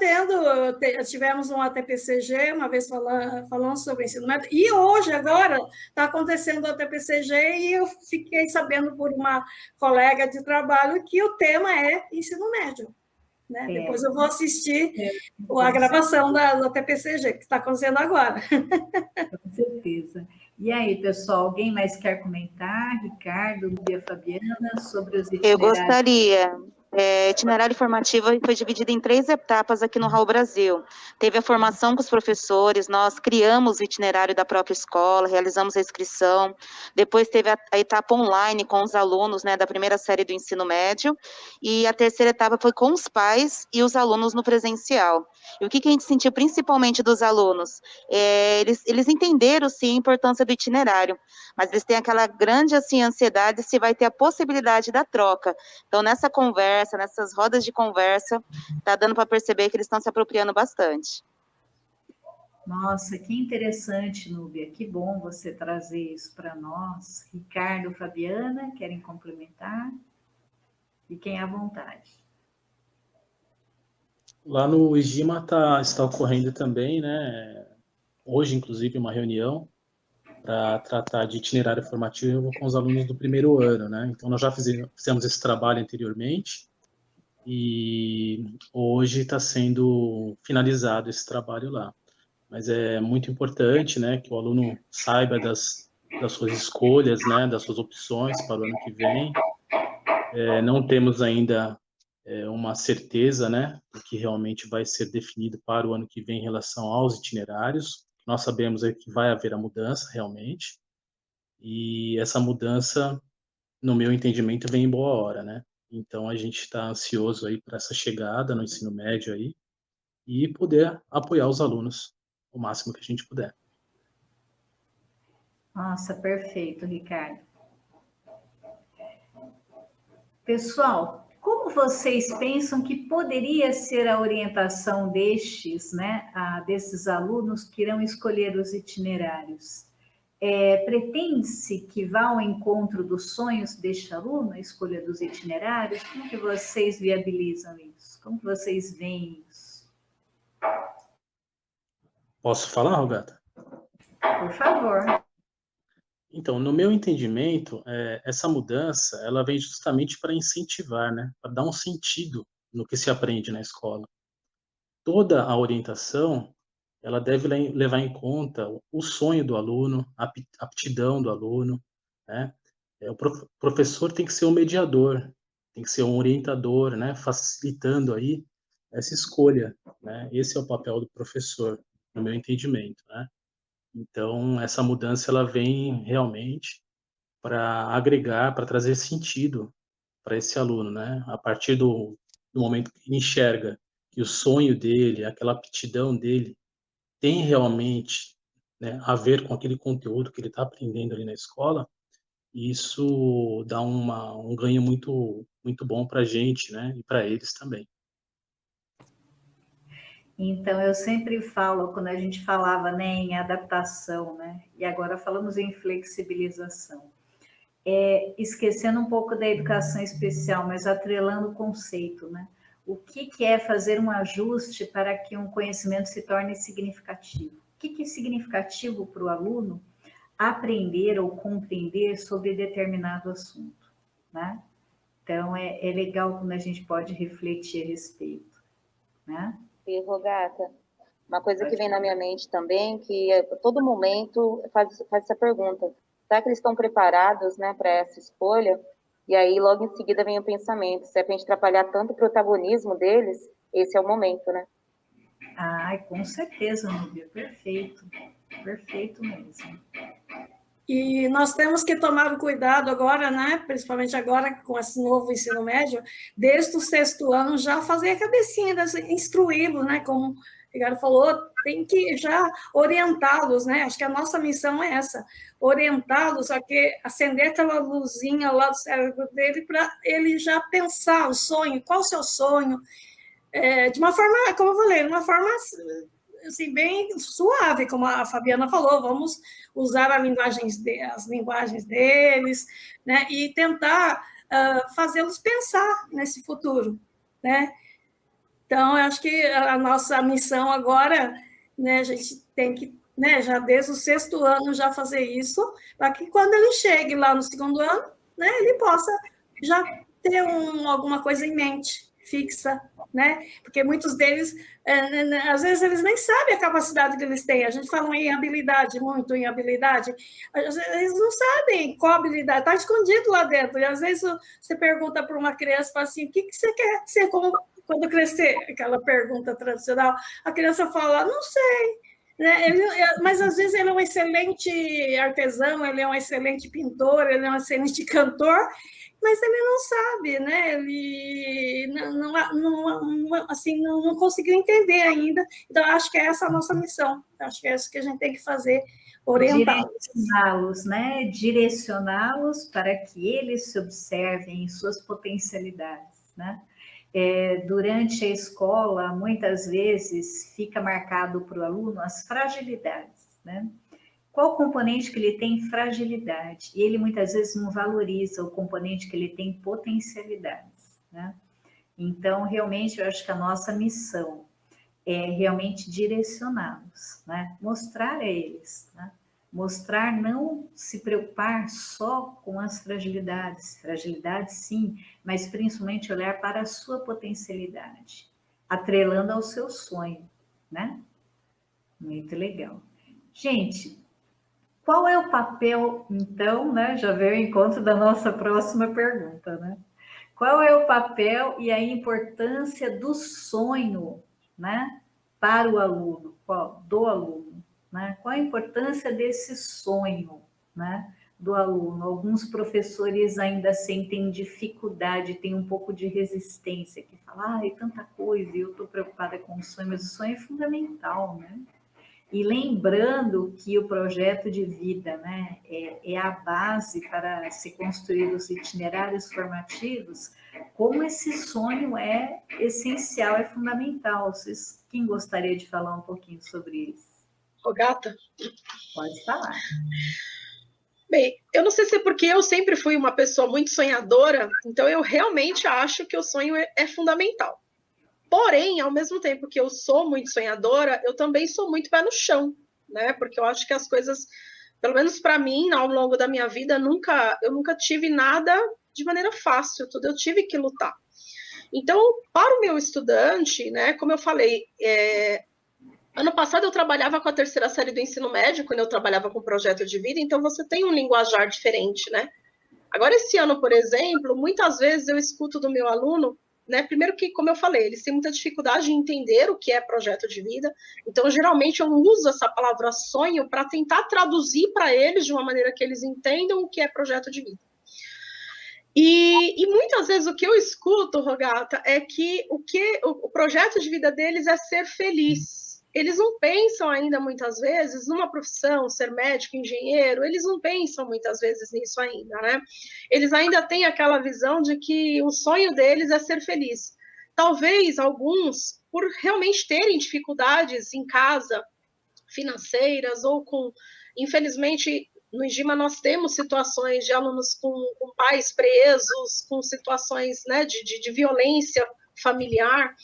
tivemos um ATPCG, uma vez falando sobre ensino médio, e hoje, agora, está acontecendo o ATPCG, e eu fiquei sabendo por uma colega de trabalho que o tema é ensino médio. Né? Depois eu vou assistir a gravação do ATPCG, que está acontecendo agora. Com certeza. E aí, pessoal, alguém mais quer comentar? Ricardo, Lúbia, Fabiana, sobre os itinerários? Eu gostaria. Itinerário formativo foi dividido em 3 etapas aqui no Raul Brasil. Teve a formação com os professores, nós criamos o itinerário da própria escola, realizamos a inscrição, depois teve a etapa online com os alunos, né, da primeira série do ensino médio, e a terceira etapa foi com os pais e os alunos no presencial. E o que a gente sentiu principalmente dos alunos? Eles entenderam, sim, a importância do itinerário, mas eles têm aquela grande, assim, ansiedade se vai ter a possibilidade da troca. Então, nessa conversa, nessas rodas de conversa, está dando para perceber que eles estão se apropriando bastante. Nossa, que interessante, Núbia, que bom você trazer isso para nós. Ricardo, Fabiana, querem complementar? Fiquem à vontade. Lá no IGIMA está ocorrendo também, né, hoje, inclusive, uma reunião para tratar de itinerário formativo com os alunos do primeiro ano, né? Então, nós já fizemos esse trabalho anteriormente, e hoje está sendo finalizado esse trabalho lá. Mas é muito importante, né, que o aluno saiba das suas escolhas, né, das suas opções para o ano que vem. Não temos ainda uma certeza, né, do que realmente vai ser definido para o ano que vem em relação aos itinerários. Nós sabemos que vai haver a mudança, realmente, e essa mudança, no meu entendimento, vem em boa hora, né? Então, a gente está ansioso aí para essa chegada no ensino médio aí e poder apoiar os alunos o máximo que a gente puder. Nossa, perfeito, Ricardo. Pessoal, como vocês pensam que poderia ser a orientação desses alunos que irão escolher os itinerários? Pretende-se que vá ao encontro dos sonhos deste aluno, a escolha dos itinerários? Como que vocês viabilizam isso? Como que vocês veem isso? Posso falar, Rogata? Por favor. Então, no meu entendimento, essa mudança, ela vem justamente para incentivar, né? Para dar um sentido no que se aprende na escola. Toda a orientação, ela deve levar em conta o sonho do aluno, a aptidão do aluno, né? O professor tem que ser um mediador, tem que ser um orientador, né? Facilitando aí essa escolha, né? Esse é o papel do professor, no meu entendimento, né? Então, essa mudança, ela vem realmente para agregar, para trazer sentido para esse aluno, né? A partir do momento que ele enxerga que o sonho dele, aquela aptidão dele, tem realmente, né, a ver com aquele conteúdo que ele está aprendendo ali na escola, isso dá um ganho muito, muito bom para a gente, né? E para eles também. Então, eu sempre falo, quando a gente falava, né, em adaptação, né, e agora falamos em flexibilização, esquecendo um pouco da educação especial, mas atrelando o conceito, né? o que é fazer um ajuste para que um conhecimento se torne significativo. O que é significativo para o aluno aprender ou compreender sobre determinado assunto, né? Então, é legal quando a gente pode refletir a respeito, né? E, Rogata, uma coisa que vem na minha mente também, que a todo momento faz essa pergunta, será que eles estão preparados, né, para essa escolha? E aí, logo em seguida, vem o pensamento, se é para a gente atrapalhar tanto o protagonismo deles, esse é o momento, né? Ah, com certeza, Núbia, perfeito mesmo. E nós temos que tomar o cuidado agora, né, principalmente agora com esse novo ensino médio, desde o 6º ano já fazer a cabecinha, instruí-los, né, como o Ricardo falou, tem que já orientá-los, né, acho que a nossa missão é essa, orientá-los a que acender aquela luzinha lá do cérebro dele para ele já pensar o sonho, qual o seu sonho, de uma forma, como eu falei, de uma forma assim, bem suave, como a Fabiana falou, vamos usar as linguagens deles, né, e tentar fazê-los pensar nesse futuro, né? Então, eu acho que a nossa missão agora, né, a gente tem que, né, já desde o 6º ano já fazer isso, para que quando ele chegue lá no 2º ano, né, ele possa já ter alguma coisa em mente, fixa, né? Porque muitos deles, às vezes, eles nem sabem a capacidade que eles têm. A gente fala em habilidade, muito em habilidade. Às vezes, eles não sabem qual habilidade, está escondido lá dentro. E, às vezes, você pergunta para uma criança, fala assim, o que você quer ser quando crescer? Aquela pergunta tradicional. A criança fala, não sei. Né? Mas, às vezes, ele é um excelente artesão, ele é um excelente pintor, ele é um excelente cantor, mas ele não sabe, né? Ele não conseguiu entender ainda. Então, acho que é essa a nossa missão. Acho que é isso que a gente tem que fazer, orientá-los. Direcioná-los, né? Direcioná-los para que eles se observem em suas potencialidades, né? Durante a escola, muitas vezes, fica marcado para o aluno as fragilidades, né? Qual componente que ele tem fragilidade? E ele, muitas vezes, não valoriza o componente que ele tem potencialidades, né? Então, realmente, eu acho que a nossa missão é realmente direcioná-los, né? Mostrar a eles, né? Mostrar, não se preocupar só com as fragilidades, sim, mas principalmente olhar para a sua potencialidade, atrelando ao seu sonho, né? Muito legal. Gente, qual é o papel, então, né? Já veio ao encontro da nossa próxima pergunta, né? Qual é o papel e a importância do sonho, né? Para o aluno, do aluno, né? Qual a importância desse sonho, né? Do aluno? Alguns professores ainda sentem dificuldade, têm um pouco de resistência, que falam, é tanta coisa, e eu estou preocupada com o sonho, mas o sonho é fundamental, né? E lembrando que o projeto de vida, né, é a base para se construir os itinerários formativos, como esse sonho é essencial, é fundamental. Quem gostaria de falar um pouquinho sobre isso? Rogata? Pode falar. Bem, eu não sei se é porque eu sempre fui uma pessoa muito sonhadora, então eu realmente acho que o sonho é fundamental. Porém, ao mesmo tempo que eu sou muito sonhadora, eu também sou muito pé no chão, né? Porque eu acho que as coisas, pelo menos para mim, ao longo da minha vida, eu nunca tive nada de maneira fácil, tudo eu tive que lutar. Então, para o meu estudante, né, como eu falei, ano passado eu trabalhava com a 3ª série do ensino médio, quando eu trabalhava com projeto de vida, então você tem um linguajar diferente, né? Agora, esse ano, por exemplo, muitas vezes eu escuto do meu aluno, né? Primeiro que, como eu falei, eles têm muita dificuldade em entender o que é projeto de vida, então, geralmente, eu uso essa palavra sonho para tentar traduzir para eles de uma maneira que eles entendam o que é projeto de vida. E muitas vezes o que eu escuto, Rogata, é que o projeto de vida deles é ser feliz. Eles não pensam ainda, muitas vezes, numa profissão, ser médico, engenheiro, eles não pensam muitas vezes nisso ainda, né? Eles ainda têm aquela visão de que o sonho deles é ser feliz. Talvez alguns, por realmente terem dificuldades em casa, financeiras, ou com, infelizmente, no IGIMA nós temos situações de alunos com pais presos, com situações, né, de violência familiar.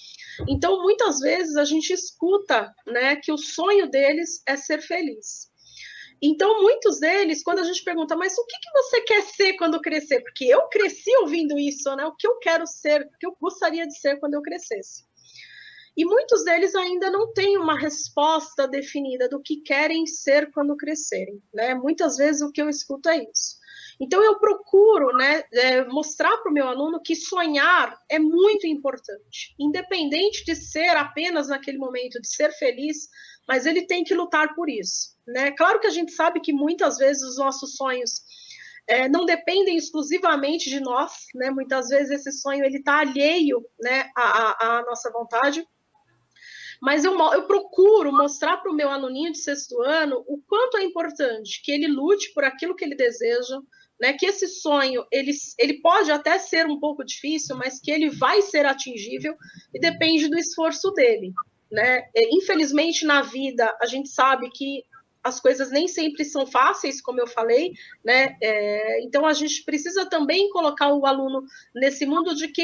Então, muitas vezes a gente escuta, né, que o sonho deles é ser feliz. Então, muitos deles, quando a gente pergunta, mas o que você quer ser quando crescer? Porque eu cresci ouvindo isso, né? O que eu quero ser, o que eu gostaria de ser quando eu crescesse. E muitos deles ainda não têm uma resposta definida do que querem ser quando crescerem, né? Muitas vezes o que eu escuto é isso. Então, eu procuro, né, mostrar para o meu aluno que sonhar é muito importante, independente de ser apenas naquele momento, de ser feliz, mas ele tem que lutar por isso, né? Claro que a gente sabe que muitas vezes os nossos sonhos não dependem exclusivamente de nós, né? Muitas vezes esse sonho ele está alheio, né, à nossa vontade. Mas eu procuro mostrar para o meu aluninho de 6º ano o quanto é importante que ele lute por aquilo que ele deseja, né? Que esse sonho ele pode até ser um pouco difícil, mas que ele vai ser atingível e depende do esforço dele, né? Infelizmente, na vida, a gente sabe que as coisas nem sempre são fáceis, como eu falei, né? Então, a gente precisa também colocar o aluno nesse mundo de que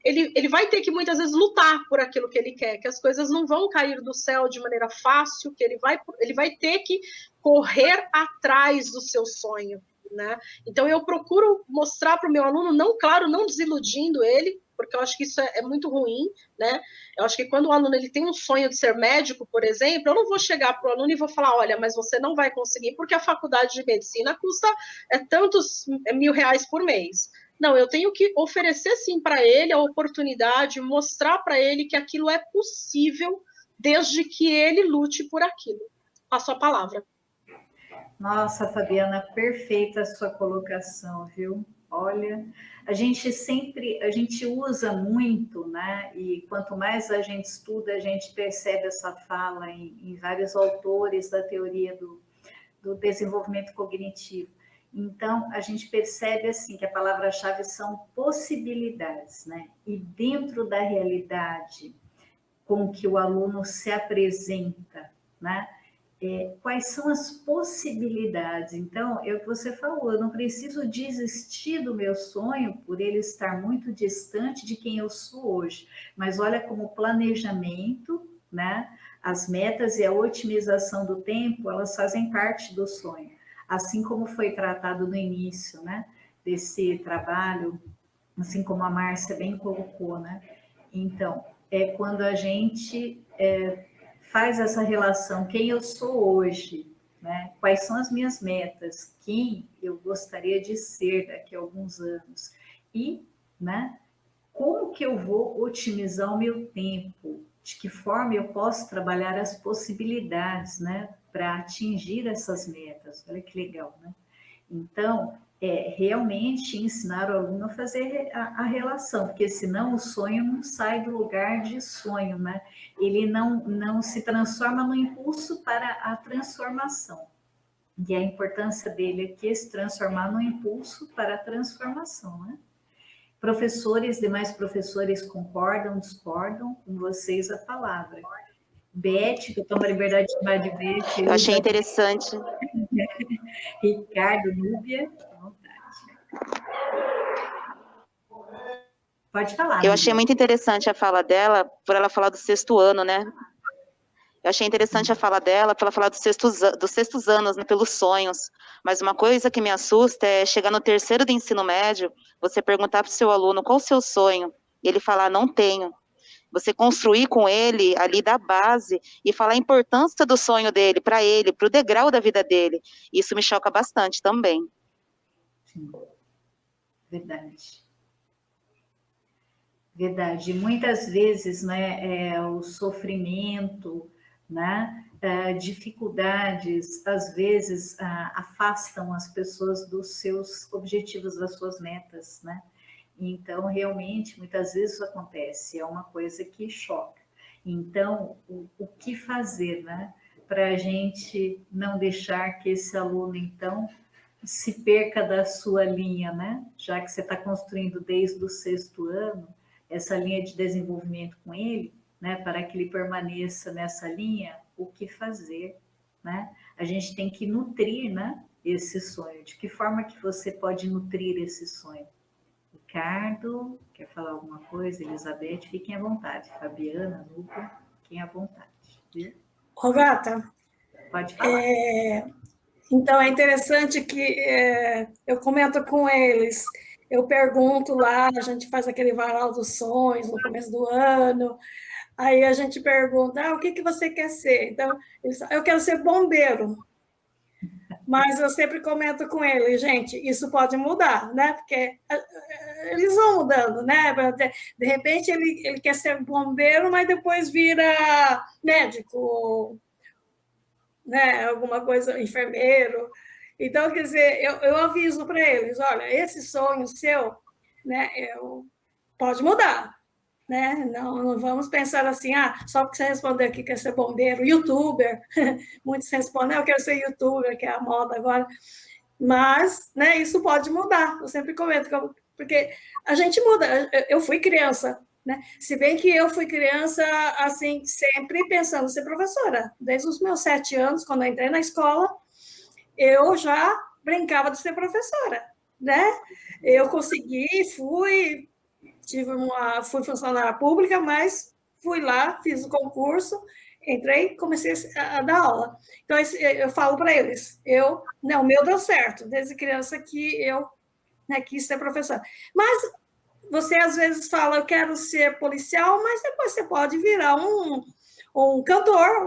ele vai ter que, muitas vezes, lutar por aquilo que ele quer, que as coisas não vão cair do céu de maneira fácil, que ele vai ter que correr atrás do seu sonho, né? Então, eu procuro mostrar para o meu aluno, não desiludindo ele, porque eu acho que isso é muito ruim, né? Eu acho que quando o aluno ele tem um sonho de ser médico, por exemplo, eu não vou chegar para o aluno e vou falar, olha, mas você não vai conseguir porque a faculdade de medicina custa tantos R$1.000 por mês. Não, eu tenho que oferecer sim para ele a oportunidade, mostrar para ele que aquilo é possível, desde que ele lute por aquilo. Passo a palavra. Nossa, Fabiana, perfeita a sua colocação, viu? Olha, a gente usa muito, né? E quanto mais a gente estuda, a gente percebe essa fala em vários autores da teoria do desenvolvimento cognitivo. Então, a gente percebe assim que a palavra-chave são possibilidades, né? E dentro da realidade com que o aluno se apresenta, né? Quais são as possibilidades? Então, é o que você falou, eu não preciso desistir do meu sonho por ele estar muito distante de quem eu sou hoje, mas olha como o planejamento, né? As metas e a otimização do tempo, elas fazem parte do sonho, assim como foi tratado no início, né? Desse trabalho, assim como a Márcia bem colocou, né? Então, é quando a gente faz essa relação, quem eu sou hoje, né? Quais são as minhas metas, quem eu gostaria de ser daqui a alguns anos e, né, como que eu vou otimizar o meu tempo, de que forma eu posso trabalhar as possibilidades, né, para atingir essas metas. Olha que legal, né? Então, realmente ensinar o aluno a fazer a relação, porque senão o sonho não sai do lugar de sonho, né? Ele não se transforma no impulso para a transformação. E a importância dele aqui é se transformar no impulso para a transformação, né? Professores, demais professores concordam, discordam com vocês a palavra. Beth, que eu tomo a liberdade de chamar de Beth. Eu achei interessante. Ricardo, Núbia, à vontade. Pode falar. Eu achei muito interessante a fala dela, por ela falar do 6º ano, né? Eu achei interessante a fala dela, para ela falar dos sextos anos, né, pelos sonhos. Mas uma coisa que me assusta é chegar no 3º do ensino médio, você perguntar para o seu aluno qual o seu sonho, e ele falar, não tenho. Você construir com ele ali da base e falar a importância do sonho dele para ele, para o degrau da vida dele. Isso me choca bastante também. Sim, verdade. Verdade. Muitas vezes, né, o sofrimento, né, dificuldades, às vezes afastam as pessoas dos seus objetivos, das suas metas, né? Então, realmente, muitas vezes isso acontece, é uma coisa que choca. Então, o que fazer, né, para a gente não deixar que esse aluno, então, se perca da sua linha, né? Já que você está construindo desde o 6º ano, essa linha de desenvolvimento com ele, né, para que ele permaneça nessa linha, o que fazer, né? A gente tem que nutrir, né, esse sonho. De que forma que você pode nutrir esse sonho? Ricardo, quer falar alguma coisa? Elizabeth, fiquem à vontade. Fabiana, Luca, fiquem à vontade. Viu? Rogata, pode falar. Então, é interessante que eu comento com eles, eu pergunto lá, a gente faz aquele varal dos sonhos no começo do ano, aí a gente pergunta, o que você quer ser? Então, eu quero ser bombeiro. Mas eu sempre comento com ele, gente, isso pode mudar, né? Porque eles vão mudando, né? De repente ele quer ser bombeiro, mas depois vira médico, né? Alguma coisa, enfermeiro. Então, quer dizer, eu aviso para eles, olha, esse sonho seu, né? Pode mudar, né? Não vamos pensar assim, só porque você respondeu que quer ser bombeiro, youtuber, muitos respondem, eu quero ser youtuber, que é a moda agora, mas, né, isso pode mudar, eu sempre comento, porque a gente muda, eu fui criança, né? Se bem que eu fui criança, assim, sempre pensando em ser professora, desde os meus 7 anos, quando eu entrei na escola, eu já brincava de ser professora, né? Eu consegui, fui funcionária pública, mas fui lá, fiz o concurso, entrei e comecei a dar aula. Então, eu falo para eles, o meu deu certo, desde criança que eu quis ser professora. Mas você, às vezes, fala, eu quero ser policial, mas depois você pode virar um cantor,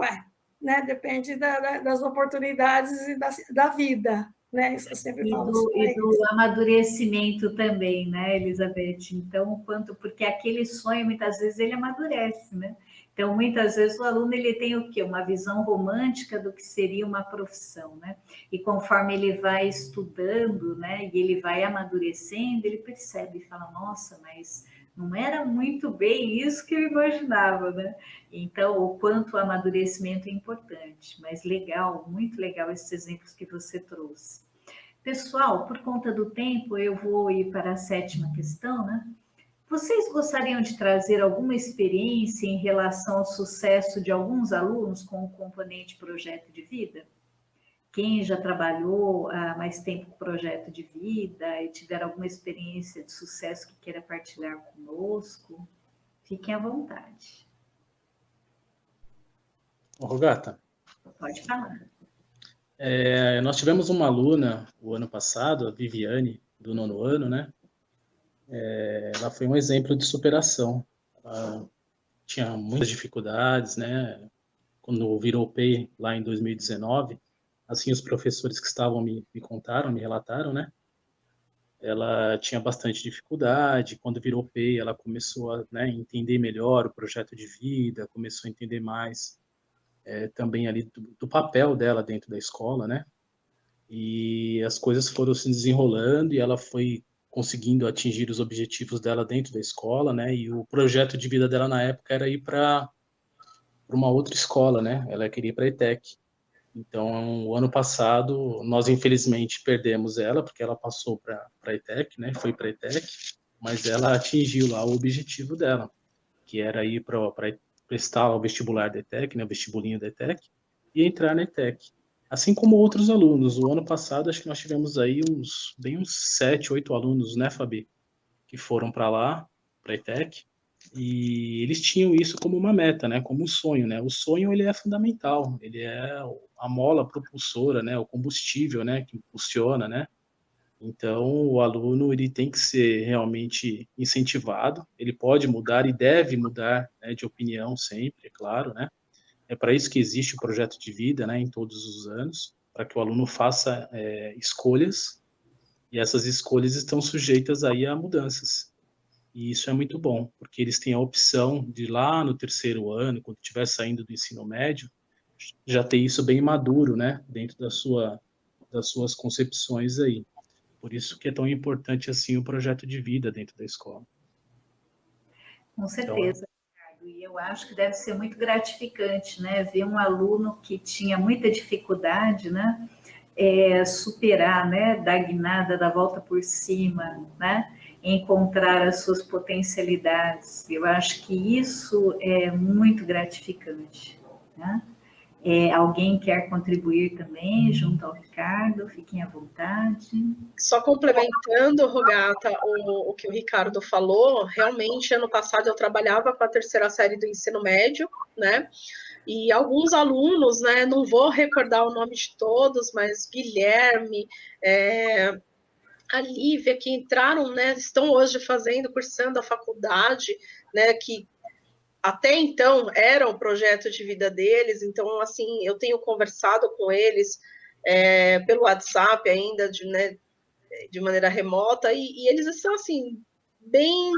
né? Depende das oportunidades e da vida. Né? Isso eu sempre falo e do amadurecimento também, né, Elizabeth? Então, porque aquele sonho, muitas vezes, ele amadurece, né? Então, muitas vezes, o aluno ele tem o quê? Uma visão romântica do que seria uma profissão, né? E conforme ele vai estudando, né, e ele vai amadurecendo, ele percebe e fala, nossa, mas não era muito bem isso que eu imaginava, né? Então, o quanto o amadurecimento é importante, mas legal, muito legal esses exemplos que você trouxe. Pessoal, por conta do tempo, eu vou ir para a 7ª questão, né? Vocês gostariam de trazer alguma experiência em relação ao sucesso de alguns alunos com o componente projeto de vida? Quem já trabalhou há mais tempo com projeto de vida e tiver alguma experiência de sucesso que queira partilhar conosco, fiquem à vontade. Rogata. Pode falar. Nós tivemos uma aluna o ano passado, a Viviane, do 9º ano, né? Ela foi um exemplo de superação. Ela tinha muitas dificuldades, né? Quando virou PEI lá em 2019, assim os professores que estavam me contaram, me relataram, né? Ela tinha bastante dificuldade. Quando virou PEI, ela começou a, né, entender melhor o projeto de vida, começou a entender mais também ali do papel dela dentro da escola, né? E as coisas foram se desenrolando e ela foi conseguindo atingir os objetivos dela dentro da escola, né? E o projeto de vida dela na época era ir para uma outra escola, né? Ela queria ir para a ETEC. Então, o ano passado, nós infelizmente perdemos ela, porque ela passou para a ETEC, né? Foi para a ETEC, mas ela atingiu lá o objetivo dela, que era ir para prestar o vestibular da ETEC, né? O vestibulinho da ETEC, e entrar na ETEC. Assim como outros alunos. O ano passado, acho que nós tivemos aí uns 7, 8 alunos, né, Fabi? Que foram para lá, para a ETEC, e eles tinham isso como uma meta, né? Como um sonho, né? O sonho, ele é fundamental, ele é a mola propulsora, né? O combustível, né? Que impulsiona, né? Então, o aluno, ele tem que ser realmente incentivado, ele pode mudar e deve mudar, né, de opinião sempre, é claro, né? É para isso que existe o projeto de vida, né, em todos os anos, para que o aluno faça escolhas, e essas escolhas estão sujeitas aí a mudanças. E isso é muito bom, porque eles têm a opção de lá no 3º ano, quando estiver saindo do ensino médio, já ter isso bem maduro, né, dentro das suas concepções aí. Por isso que é tão importante assim o projeto de vida dentro da escola. Com certeza. E eu acho que deve ser muito gratificante, né? Ver um aluno que tinha muita dificuldade, né? Superar, né? Dar guinada, dar volta por cima, né? Encontrar as suas potencialidades. Eu acho que isso é muito gratificante, né? Alguém quer contribuir também, junto ao Ricardo? Fiquem à vontade. Só complementando, Rogata, o que o Ricardo falou, realmente, ano passado eu trabalhava com a terceira série do ensino médio, né? E alguns alunos, né, não vou recordar o nome de todos, mas Guilherme, a Lívia, que entraram, né, estão hoje cursando a faculdade, né, que até então era o projeto de vida deles. Então, assim, eu tenho conversado com eles pelo WhatsApp ainda, de maneira remota, e eles estão, assim, bem,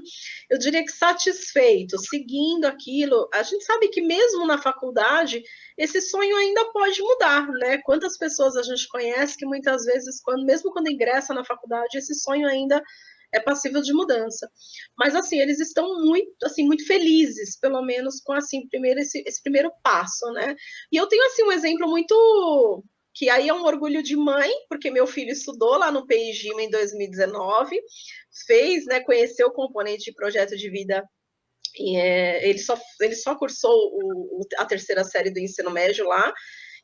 eu diria que satisfeitos, seguindo aquilo. A gente sabe que mesmo na faculdade, esse sonho ainda pode mudar, né? Quantas pessoas a gente conhece que muitas vezes, mesmo quando ingressa na faculdade, esse sonho ainda é passível de mudança. Mas, assim, eles estão muito felizes, pelo menos, com, assim, esse primeiro passo, né? E eu tenho, assim, um exemplo muito... que aí é um orgulho de mãe, porque meu filho estudou lá no PIGIMA em 2019, conheceu o componente de projeto de vida, e ele só cursou a terceira série do ensino médio lá,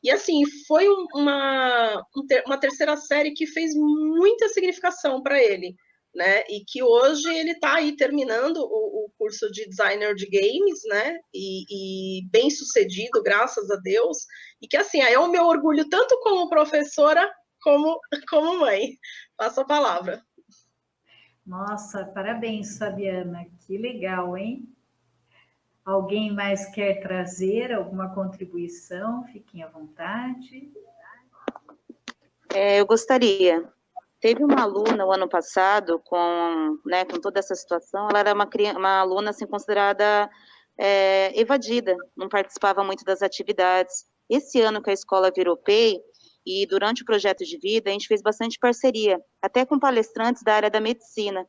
e assim, foi uma terceira série que fez muita significação para ele, né? E que hoje ele está aí terminando o curso de designer de games, né? E bem sucedido, graças a Deus. E que assim, aí é o meu orgulho tanto como professora como mãe. Passo a palavra. Nossa, parabéns, Fabiana. Que legal, hein? Alguém mais quer trazer alguma contribuição? Fiquem à vontade. Eu gostaria. Teve uma aluna o ano passado, com toda essa situação, ela era uma aluna assim, considerada evadida, não participava muito das atividades. Esse ano que a escola virou PEI, e durante o projeto de vida, a gente fez bastante parceria, até com palestrantes da área da medicina.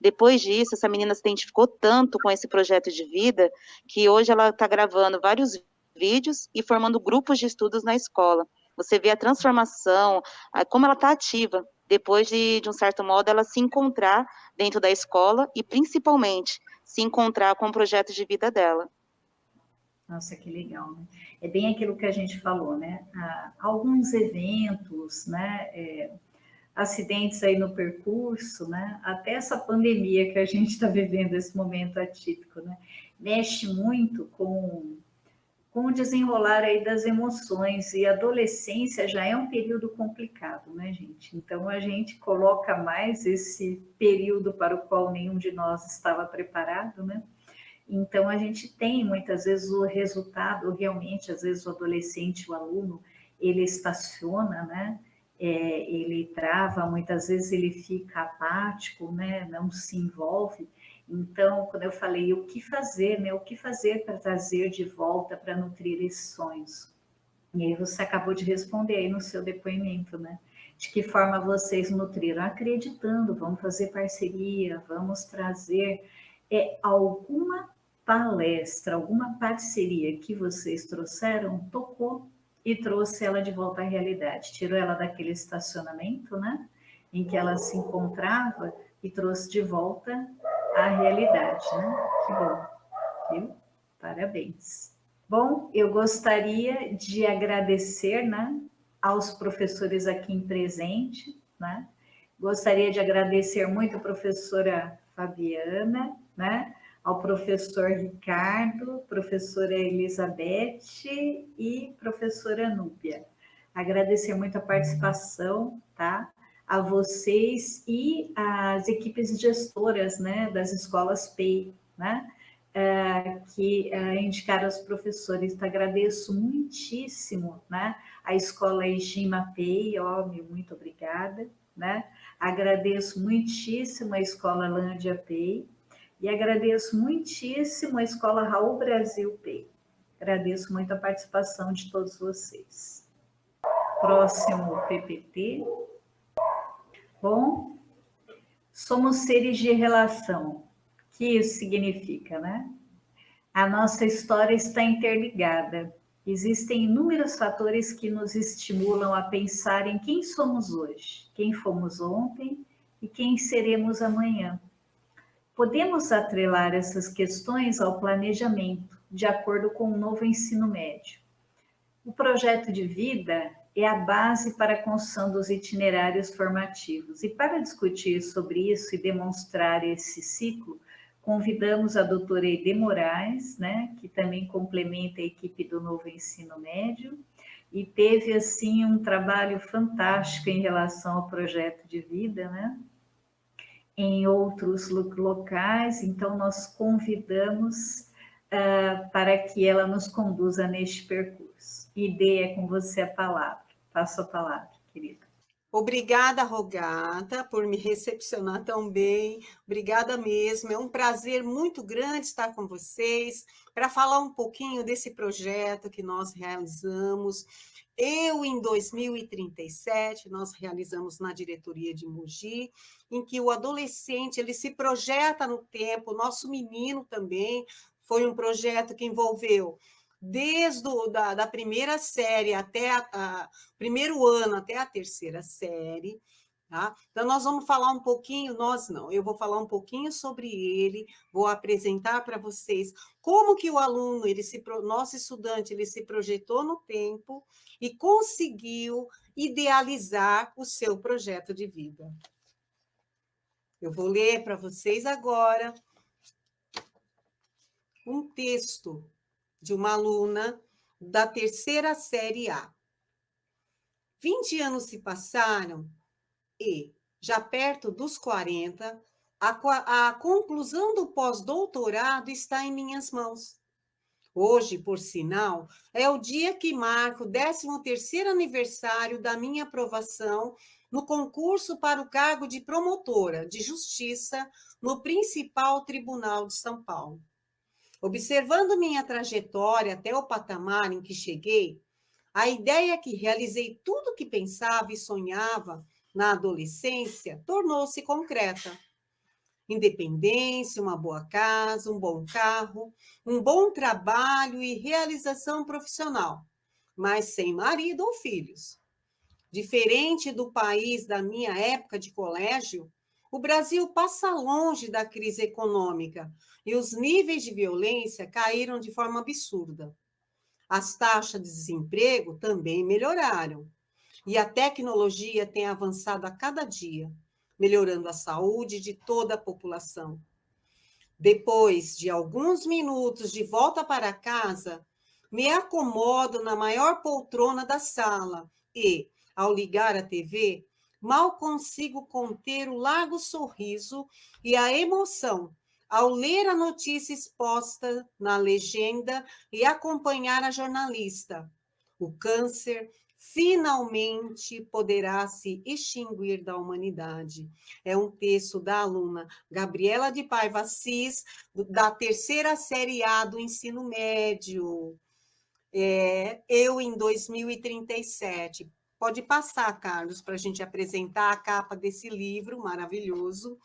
Depois disso, essa menina se identificou tanto com esse projeto de vida, que hoje ela está gravando vários vídeos e formando grupos de estudos na escola. Você vê a transformação, como ela está ativa, depois de um certo modo, ela se encontrar dentro da escola e, principalmente, se encontrar com o projeto de vida dela. Nossa, que legal, né? É bem aquilo que a gente falou, né? Alguns eventos, né? Acidentes aí no percurso, né? Até essa pandemia que a gente está vivendo, esse momento atípico, né? Mexe muito com o desenrolar aí das emoções, e a adolescência já é um período complicado, né, gente? Então, a gente coloca mais esse período para o qual nenhum de nós estava preparado, né? Então, a gente tem, muitas vezes, o resultado, realmente, às vezes, o adolescente, o aluno, ele estaciona, né? Ele trava, muitas vezes ele fica apático, né? Não se envolve. Então, quando eu falei o que fazer, né? O que fazer para trazer de volta, para nutrir esses sonhos? E aí você acabou de responder aí no seu depoimento, né? De que forma vocês nutriram? Acreditando, vamos fazer parceria, vamos trazer alguma palestra, alguma parceria que vocês trouxeram, tocou e trouxe ela de volta à realidade. Tirou ela daquele estacionamento, né? Em que ela se encontrava e trouxe de volta à realidade, né? Que bom, viu? Parabéns. Bom, eu gostaria de agradecer, né, aos professores aqui em presente, né? Gostaria de agradecer muito a professora Fabiana, né? Ao professor Ricardo, professora Elizabeth e professora Núbia. Agradecer muito a participação, tá? A vocês e as equipes gestoras, né, das escolas PEI, né, que indicaram os professores. Agradeço muitíssimo, né, a escola Ejima PEI, muito obrigada, né, agradeço muitíssimo a escola Lândia PEI e agradeço muitíssimo a escola Raul Brasil PEI. Agradeço muito a participação de todos vocês. Próximo PPT. Bom, somos seres de relação. O que isso significa, né? A nossa história está interligada. Existem inúmeros fatores que nos estimulam a pensar em quem somos hoje, quem fomos ontem e quem seremos amanhã. Podemos atrelar essas questões ao planejamento, de acordo com o novo ensino médio. O projeto de vida é a base para a construção dos itinerários formativos. E para discutir sobre isso e demonstrar esse ciclo, convidamos a doutora Aide Moraes, né, que também complementa a equipe do Novo Ensino Médio, e teve, assim, um trabalho fantástico em relação ao projeto de vida, né, em outros locais. Então, nós convidamos para que ela nos conduza neste percurso. Ide, é com você a palavra. Passo a palavra, querida. Obrigada, Rogata, por me recepcionar tão bem. Obrigada mesmo. É um prazer muito grande estar com vocês para falar um pouquinho desse projeto que nós realizamos. Em 2037, nós realizamos na diretoria de Mogi, em que o adolescente ele se projeta no tempo, nosso menino também. Foi um projeto que envolveu desde da primeira série até primeiro ano até a terceira série, tá? Então, nós vamos falar um pouquinho, eu vou falar um pouquinho sobre ele, vou apresentar para vocês como que o aluno, nosso estudante, ele se projetou no tempo e conseguiu idealizar o seu projeto de vida. Eu vou ler para vocês agora um texto de uma aluna da terceira série A. 20 anos se passaram e, já perto dos 40, a conclusão do pós-doutorado está em minhas mãos. Hoje, por sinal, é o dia que marca o 13º aniversário da minha aprovação no concurso para o cargo de promotora de justiça no principal tribunal de São Paulo. Observando minha trajetória até o patamar em que cheguei, a ideia que realizei tudo o que pensava e sonhava na adolescência tornou-se concreta. Independência, uma boa casa, um bom carro, um bom trabalho e realização profissional, mas sem marido ou filhos. Diferente do país da minha época de colégio, o Brasil passa longe da crise econômica e os níveis de violência caíram de forma absurda. As taxas de desemprego também melhoraram. E a tecnologia tem avançado a cada dia, melhorando a saúde de toda a população. Depois de alguns minutos de volta para casa, me acomodo na maior poltrona da sala e, ao ligar a TV, mal consigo conter o largo sorriso e a emoção ao ler a notícia exposta na legenda e acompanhar a jornalista. O câncer finalmente poderá se extinguir da humanidade. É um texto da aluna Gabriela de Paiva Assis, da terceira série A do ensino médio. Eu em 2037. Pode passar, Carlos, para a gente apresentar a capa desse livro maravilhoso.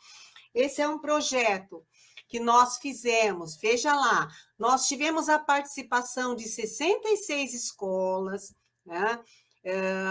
Esse é um projeto que nós fizemos, veja lá, nós tivemos a participação de 66 escolas, né?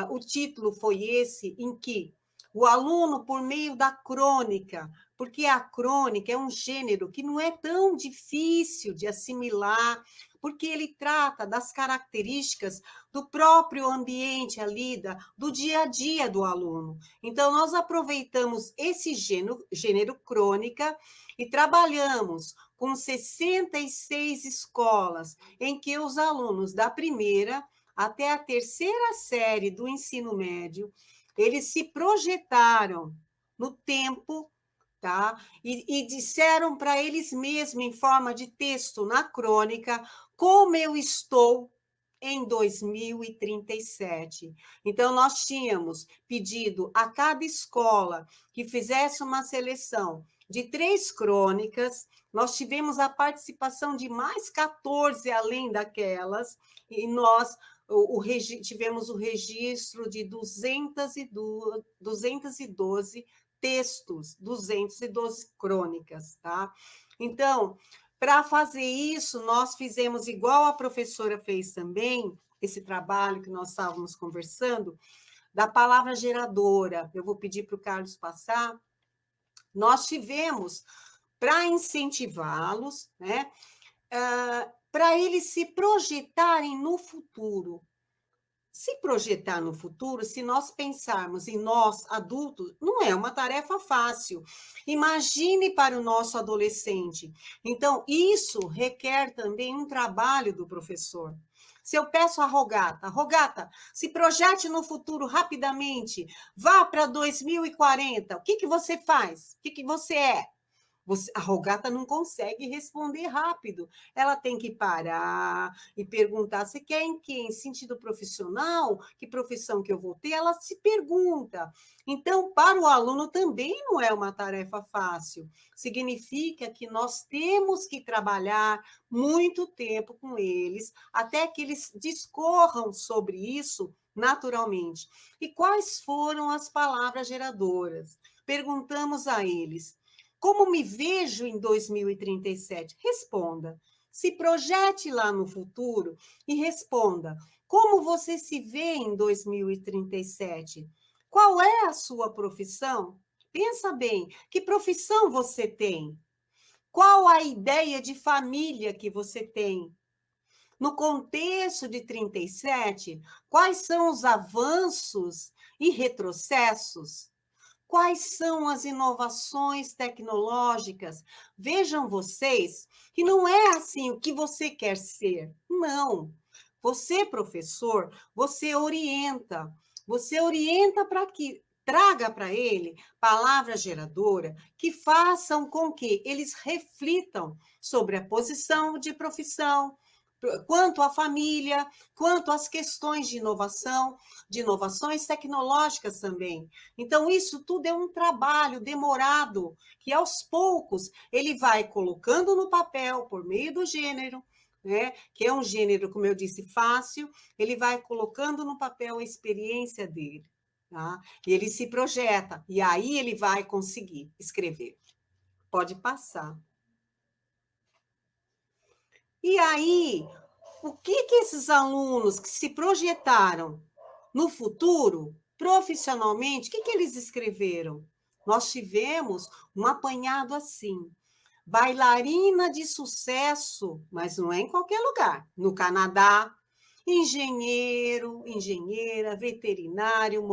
O título foi esse, em que o aluno, por meio da crônica, porque a crônica é um gênero que não é tão difícil de assimilar, porque ele trata das características do próprio ambiente ali, do dia a dia do aluno. Então, nós aproveitamos esse gênero crônica e trabalhamos com 66 escolas, em que os alunos da primeira até a terceira série do ensino médio, eles se projetaram no tempo, tá? E disseram para eles mesmos, em forma de texto na crônica, como eu estou em 2037. Então, nós tínhamos pedido a cada escola que fizesse uma seleção de 3 crônicas, nós tivemos a participação de mais 14 além daquelas, e nós tivemos o registro de 212 textos, 212 crônicas, tá? Então, para fazer isso, nós fizemos igual a professora fez também, esse trabalho que nós estávamos conversando, da palavra geradora. Eu vou pedir para o Carlos passar. Nós tivemos, para incentivá-los, né, para eles se projetarem no futuro. se projetar no futuro, se nós pensarmos em nós, adultos, não é uma tarefa fácil. Imagine para o nosso adolescente. Então, isso requer também um trabalho do professor. Se eu peço a Rogata, Rogata, se projete no futuro rapidamente, vá para 2040, o que você faz? O que você é? A Rogata não consegue responder rápido. Ela tem que parar e perguntar: você quer em quê? Em sentido profissional? Que profissão que eu vou ter? Ela se pergunta. Então, para o aluno também não é uma tarefa fácil. Significa que nós temos que trabalhar muito tempo com eles, até que eles discorram sobre isso naturalmente. E quais foram as palavras geradoras? Perguntamos a eles: como me vejo em 2037? Responda. Se projete lá no futuro e responda. Como você se vê em 2037? Qual é a sua profissão? Pensa bem, que profissão você tem? Qual a ideia de família que você tem? No contexto de 37, quais são os avanços e retrocessos? Quais são as inovações tecnológicas? Vejam vocês que não é assim o que você quer ser. Não. Você, professor, você orienta. Você orienta para que traga para ele palavra geradora que façam com que eles reflitam sobre a posição de profissão, quanto à família, quanto às questões de inovação, de inovações tecnológicas também. Então, isso tudo é um trabalho demorado, que aos poucos ele vai colocando no papel, por meio do gênero, né? Que é um gênero, como eu disse, fácil, ele vai colocando no papel a experiência dele. Tá? E ele se projeta, e aí ele vai conseguir escrever. Pode passar. E aí, o que esses alunos que se projetaram no futuro, profissionalmente, o que eles escreveram? Nós tivemos um apanhado assim. Bailarina de sucesso, mas não é em qualquer lugar. No Canadá, engenheiro, engenheira, veterinário,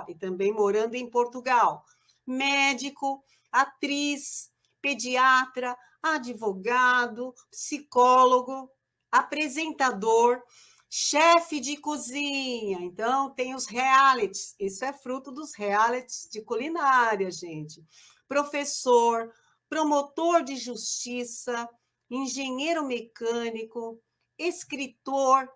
e também morando em Portugal. Médico, atriz, pediatra, advogado, psicólogo, apresentador, chefe de cozinha. Então, tem os realities. Isso é fruto dos realities de culinária, gente. Professor, promotor de justiça, engenheiro mecânico, escritor,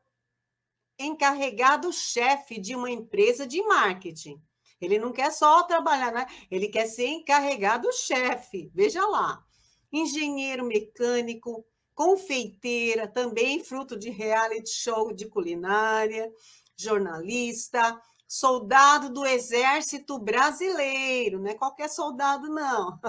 encarregado-chefe de uma empresa de marketing. Ele não quer só trabalhar, né? Ele quer ser encarregado-chefe. Veja lá. Engenheiro mecânico, confeiteira, também fruto de reality show de culinária, jornalista, soldado do Exército Brasileiro, não é qualquer soldado, não.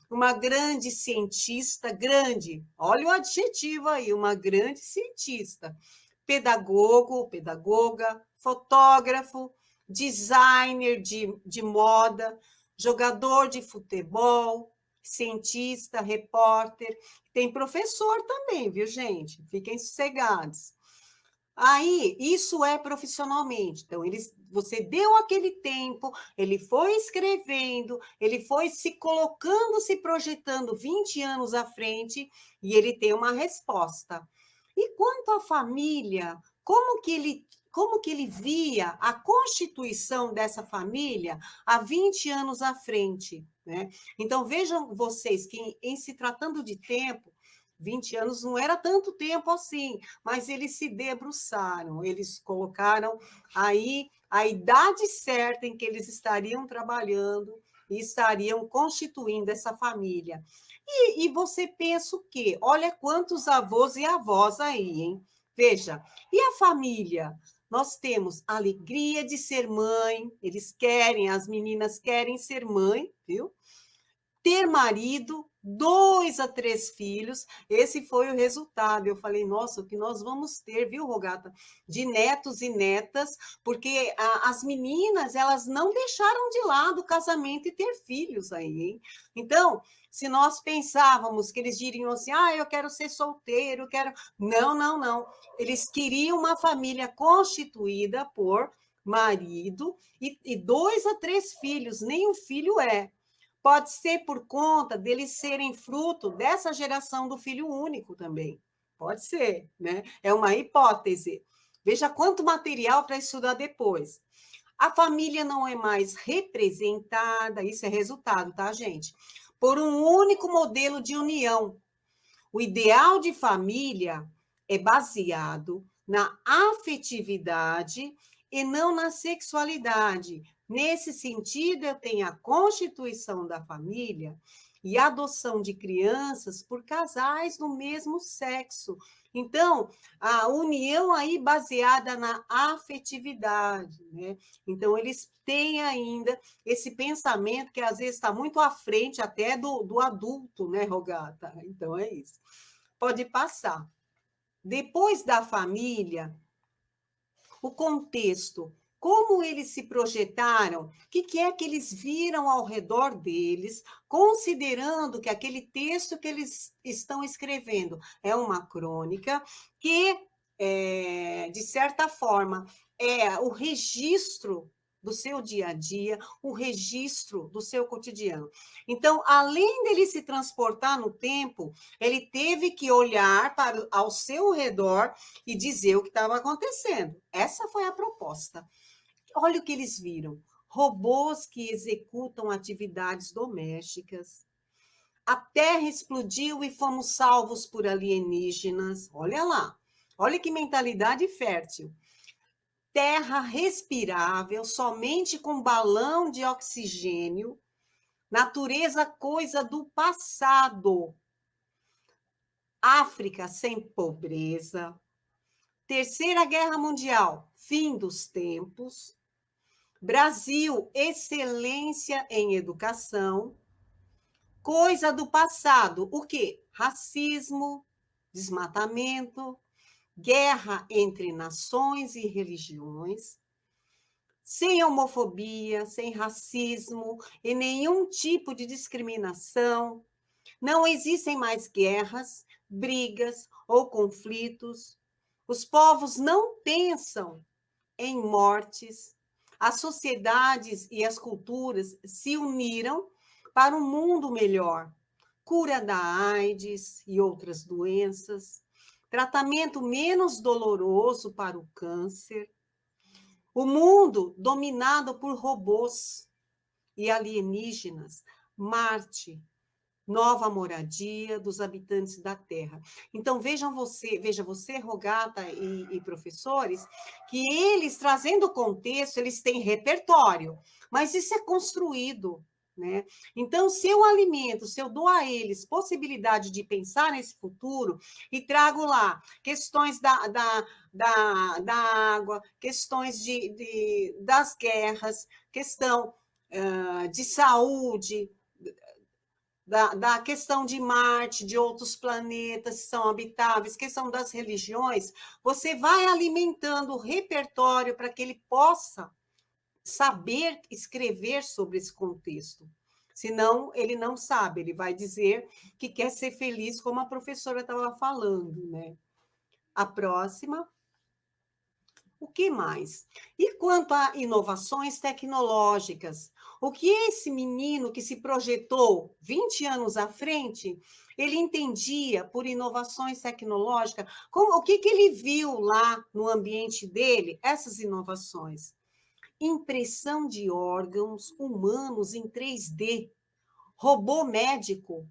Uma grande cientista, grande, olha o adjetivo aí, uma grande cientista, pedagogo, pedagoga, fotógrafo, designer de moda, jogador de futebol, cientista, repórter, tem professor também, viu, gente? Fiquem sossegados. Aí, isso é profissionalmente. Então, você deu aquele tempo, ele foi escrevendo, ele foi se colocando, se projetando 20 anos à frente, e ele tem uma resposta. E quanto à família, como que ele via a constituição dessa família há 20 anos à frente, né? Então, vejam vocês que, em se tratando de tempo, 20 anos não era tanto tempo assim, mas eles se debruçaram, eles colocaram aí a idade certa em que eles estariam trabalhando e estariam constituindo essa família. E você pensa o quê? Olha quantos avós e avós aí, hein? Veja, e a família? Nós temos a alegria de ser mãe, as meninas querem ser mãe, viu? Ter marido, 2 a 3 filhos, esse foi o resultado. Eu falei, nossa, o que nós vamos ter, viu, Rogata? De netos e netas, porque as meninas, elas não deixaram de lado o casamento e ter filhos aí, hein? Então, se nós pensávamos que eles diriam assim, eu quero ser solteiro, eu quero... Não, não, não. Eles queriam uma família constituída por marido e 2 a 3 filhos, nem um filho é. Pode ser por conta deles serem fruto dessa geração do filho único também. Pode ser, né? É uma hipótese. Veja quanto material para estudar depois. A família não é mais representada, isso é resultado, tá, gente? Por um único modelo de união. O ideal de família é baseado na afetividade e não na sexualidade. Nesse sentido, eu tenho a constituição da família e a adoção de crianças por casais do mesmo sexo. Então, a união aí baseada na afetividade, né? Então, eles têm ainda esse pensamento que às vezes está muito à frente até do adulto, né, Rogata? Então, é isso. Pode passar. Depois da família, o contexto, como eles se projetaram, o que é que eles viram ao redor deles, considerando que aquele texto que eles estão escrevendo é uma crônica que, de certa forma, é o registro do seu dia a dia, o registro do seu cotidiano. Então, além dele se transportar no tempo, ele teve que olhar ao seu redor e dizer o que estava acontecendo. Essa foi a proposta. Olha o que eles viram. Robôs que executam atividades domésticas. A Terra explodiu e fomos salvos por alienígenas. Olha lá. Olha que mentalidade fértil. Terra respirável, somente com balão de oxigênio. Natureza, coisa do passado. África sem pobreza. Terceira Guerra Mundial, fim dos tempos. Brasil, excelência em educação. Coisa do passado, o quê? Racismo, desmatamento, guerra entre nações e religiões, sem homofobia, sem racismo e nenhum tipo de discriminação. Não existem mais guerras, brigas ou conflitos. Os povos não pensam em mortes. As sociedades e as culturas se uniram para um mundo melhor. Cura da AIDS e outras doenças, tratamento menos doloroso para o câncer. O mundo dominado por robôs e alienígenas, Marte, nova moradia dos habitantes da Terra. Então, veja você, Rogata e professores, que eles, trazendo contexto, eles têm repertório, mas isso é construído, né? Então, se eu alimento, se eu dou a eles possibilidade de pensar nesse futuro e trago lá questões da água, questões das guerras, questão de saúde, da questão de Marte, de outros planetas que são habitáveis, questão das religiões, você vai alimentando o repertório para que ele possa saber escrever sobre esse contexto. Senão, ele não sabe, ele vai dizer que quer ser feliz, como a professora estava falando, né? A próxima. O que mais? E quanto a inovações tecnológicas? O que esse menino que se projetou 20 anos à frente, ele entendia por inovações tecnológicas? O que ele viu lá no ambiente dele, essas inovações? Impressão de órgãos humanos em 3D, robô médico,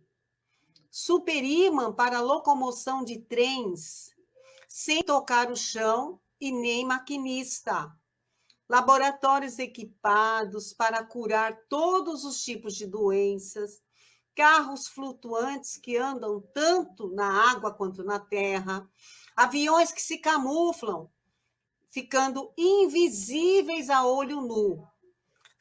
superímã para locomoção de trens, sem tocar o chão e nem maquinista. Laboratórios equipados para curar todos os tipos de doenças, carros flutuantes que andam tanto na água quanto na terra, aviões que se camuflam, ficando invisíveis a olho nu,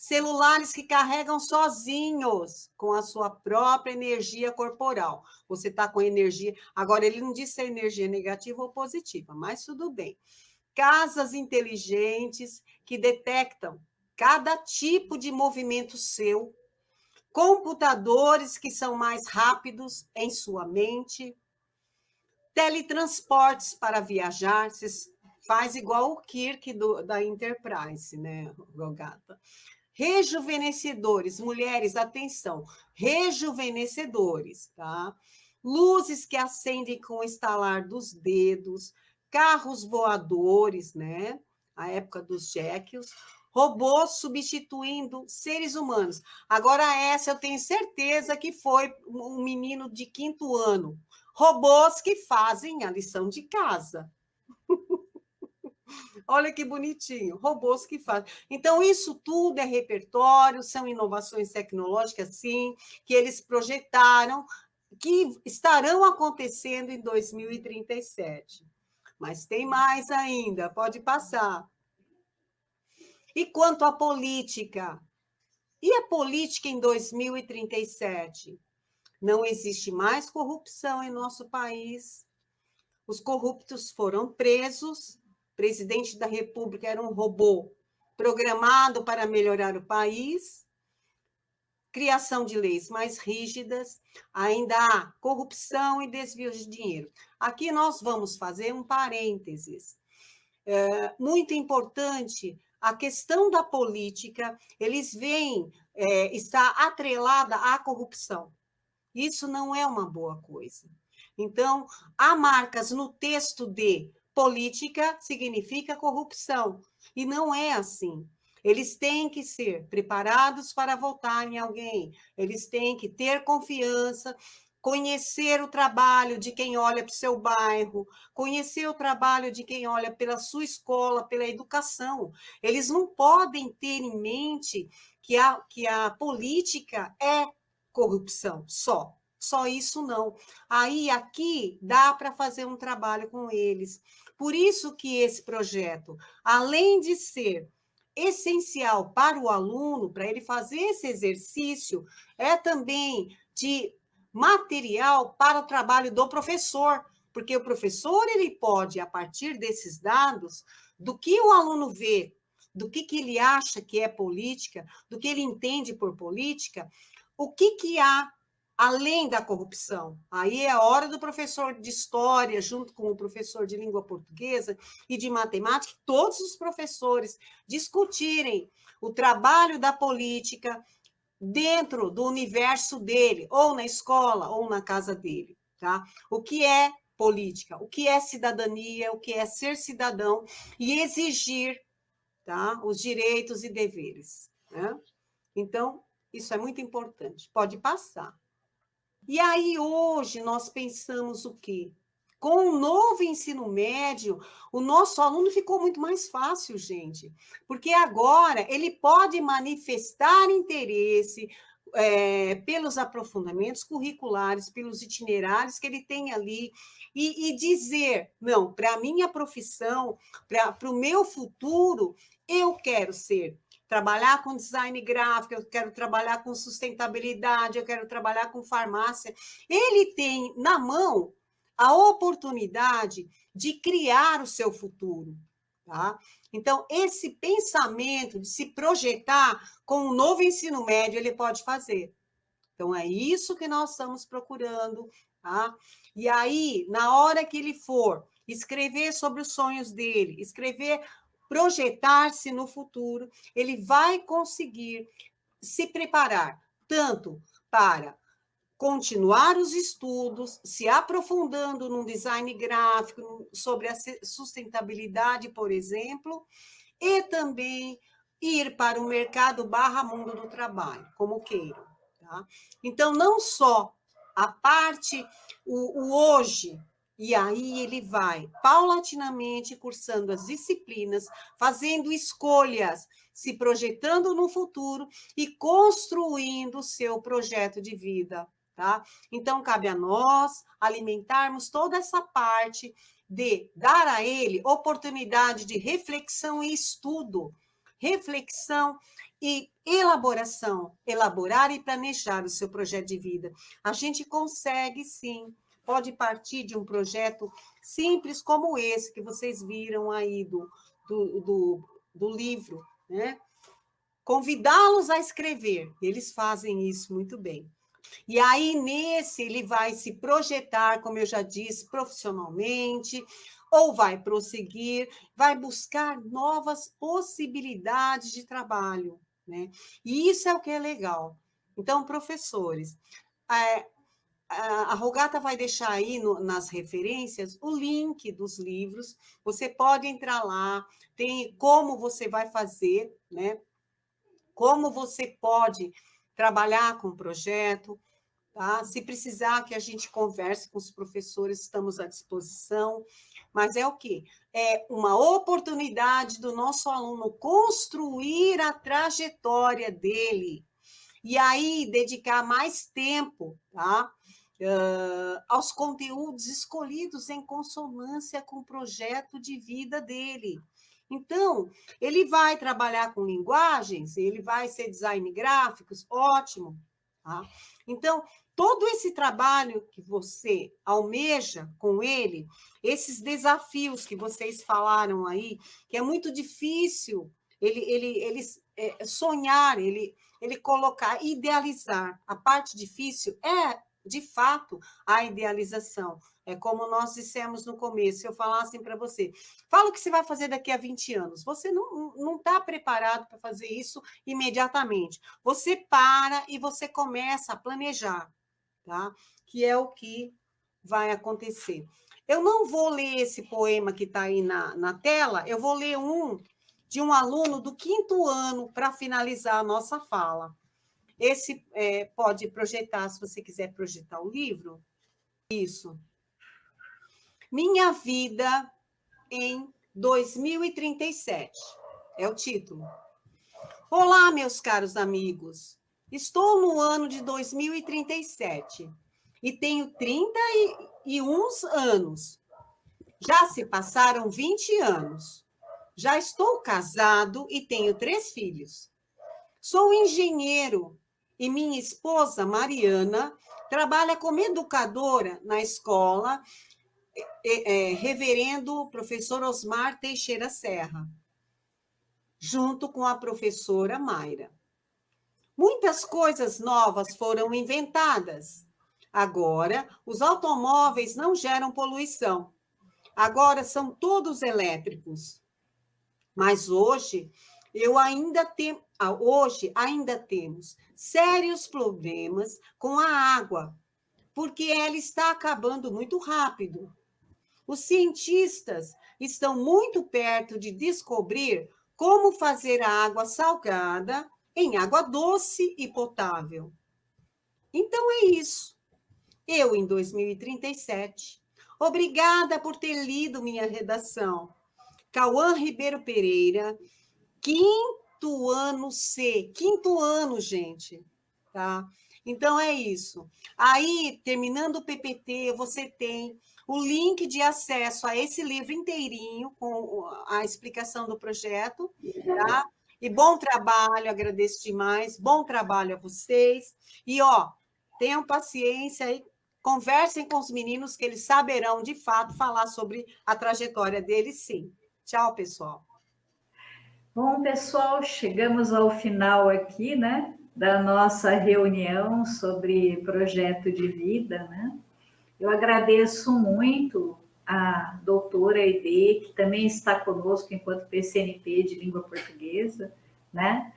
celulares que carregam sozinhos, com a sua própria energia corporal. Você está com energia... Agora, ele não disse se é energia negativa ou positiva, mas tudo bem. Casas inteligentes que detectam cada tipo de movimento seu, computadores que são mais rápidos em sua mente, teletransportes para viajar, você faz igual o Kirk da Enterprise, né, Gogata? Rejuvenescedores, mulheres, atenção, rejuvenescedores, tá? Luzes que acendem com o estalar dos dedos, carros voadores, né? A época dos Jekylls, robôs substituindo seres humanos. Agora, essa eu tenho certeza que foi um menino de 5º ano. Robôs que fazem a lição de casa. Olha que bonitinho, robôs que fazem. Então, isso tudo é repertório, são inovações tecnológicas, sim, que eles projetaram, que estarão acontecendo em 2037. Mas tem mais ainda, pode passar. E quanto à política? E a política em 2037? Não existe mais corrupção em nosso país. Os corruptos foram presos. O presidente da República era um robô programado para melhorar o país. Criação de leis mais rígidas. Ainda há corrupção e desvio de dinheiro. Aqui nós vamos fazer um parênteses. Muito importante, a questão da política, eles veem, está atrelada à corrupção. Isso não é uma boa coisa. Então, há marcas no texto de política significa corrupção, e não é assim. Eles têm que ser preparados para votar em alguém, eles têm que ter confiança, conhecer o trabalho de quem olha para o seu bairro, conhecer o trabalho de quem olha pela sua escola, pela educação. Eles não podem ter em mente que a política é corrupção, só isso não. Aí, aqui, dá para fazer um trabalho com eles. Por isso que esse projeto, além de ser essencial para o aluno, para ele fazer esse exercício, é também de material para o trabalho do professor, porque o professor, ele pode, a partir desses dados, do que o aluno vê, do que ele acha que é política, do que ele entende por política, o que há além da corrupção. Aí é a hora do professor de história, junto com o professor de língua portuguesa e de matemática, todos os professores discutirem o trabalho da política dentro do universo dele, ou na escola, ou na casa dele, tá? O que é política, o que é cidadania, o que é ser cidadão e exigir, tá, os direitos e deveres, né? Então, isso é muito importante. Pode passar. E aí, hoje, nós pensamos o quê? Com o novo ensino médio, o nosso aluno ficou muito mais fácil, gente, porque agora ele pode manifestar interesse pelos aprofundamentos curriculares, pelos itinerários que ele tem ali, e dizer, não, para a minha profissão, para o meu futuro, eu quero trabalhar com design gráfico, eu quero trabalhar com sustentabilidade, eu quero trabalhar com farmácia. Ele tem na mão a oportunidade de criar o seu futuro, tá? Então, esse pensamento de se projetar com o novo ensino médio, ele pode fazer. Então, é isso que nós estamos procurando, tá? E aí, na hora que ele for escrever sobre os sonhos dele, projetar-se no futuro, ele vai conseguir se preparar tanto para continuar os estudos, se aprofundando num design gráfico, sobre a sustentabilidade, por exemplo, e também ir para o mercado /mundo do trabalho, como queiram. Tá? Então, não só a parte, o hoje, e aí ele vai paulatinamente cursando as disciplinas, fazendo escolhas, se projetando no futuro e construindo o seu projeto de vida. Tá? Então, cabe a nós alimentarmos toda essa parte de dar a ele oportunidade de reflexão e estudo, reflexão e elaboração, elaborar e planejar o seu projeto de vida. A gente consegue, sim, pode partir de um projeto simples como esse que vocês viram aí do livro, né? Convidá-los a escrever, eles fazem isso muito bem. E aí, nesse, ele vai se projetar, como eu já disse, profissionalmente, ou vai prosseguir, vai buscar novas possibilidades de trabalho, né? E isso é o que é legal. Então, professores, a Rogata vai deixar aí nas referências o link dos livros, você pode entrar lá, tem como você vai fazer, né? Como você pode trabalhar com o projeto, tá? Se precisar que a gente converse com os professores, estamos à disposição, mas é o quê? É uma oportunidade do nosso aluno construir a trajetória dele, e aí dedicar mais tempo, tá? Aos conteúdos escolhidos em consonância com o projeto de vida dele. Então, ele vai trabalhar com linguagens, ele vai ser design gráficos, ótimo. Tá? Então, todo esse trabalho que você almeja com ele, esses desafios que vocês falaram aí, que é muito difícil ele sonhar, ele colocar, idealizar. A parte difícil é, de fato, a idealização. É como nós dissemos no começo, se eu falasse para você, fala o que você vai fazer daqui a 20 anos. Você não está preparado para fazer isso imediatamente. Você para e você começa a planejar, tá? Que é o que vai acontecer. Eu não vou ler esse poema que está aí na tela, eu vou ler um de um aluno do 5º ano para finalizar a nossa fala. Esse pode projetar, se você quiser projetar o livro. Isso. Minha vida em 2037. É o título. Olá, meus caros amigos. Estou no ano de 2037 e tenho 31 anos. Já se passaram 20 anos. Já estou casado e tenho 3 filhos. Sou engenheiro e minha esposa, Mariana, trabalha como educadora na escola Reverendo Professor Osmar Teixeira Serra, junto com a professora Mayra. Muitas coisas novas foram inventadas. Agora, os automóveis não geram poluição. Agora são todos elétricos. Mas hoje ainda temos sérios problemas com a água, porque ela está acabando muito rápido. Os cientistas estão muito perto de descobrir como fazer a água salgada em água doce e potável. Então é isso. Eu, em 2037, obrigada por ter lido minha redação. Cauã Ribeiro Pereira, 5º ano C. 5º ano, gente. Tá? Então é isso. Aí, terminando o PPT, você tem o link de acesso a esse livro inteirinho, com a explicação do projeto, tá? E bom trabalho, agradeço demais, bom trabalho a vocês. E, tenham paciência e conversem com os meninos, que eles saberão, de fato, falar sobre a trajetória deles, sim. Tchau, pessoal. Bom, pessoal, chegamos ao final aqui, né, da nossa reunião sobre projeto de vida, né? Eu agradeço muito a doutora Aide, que também está conosco enquanto PCNP de língua portuguesa, né?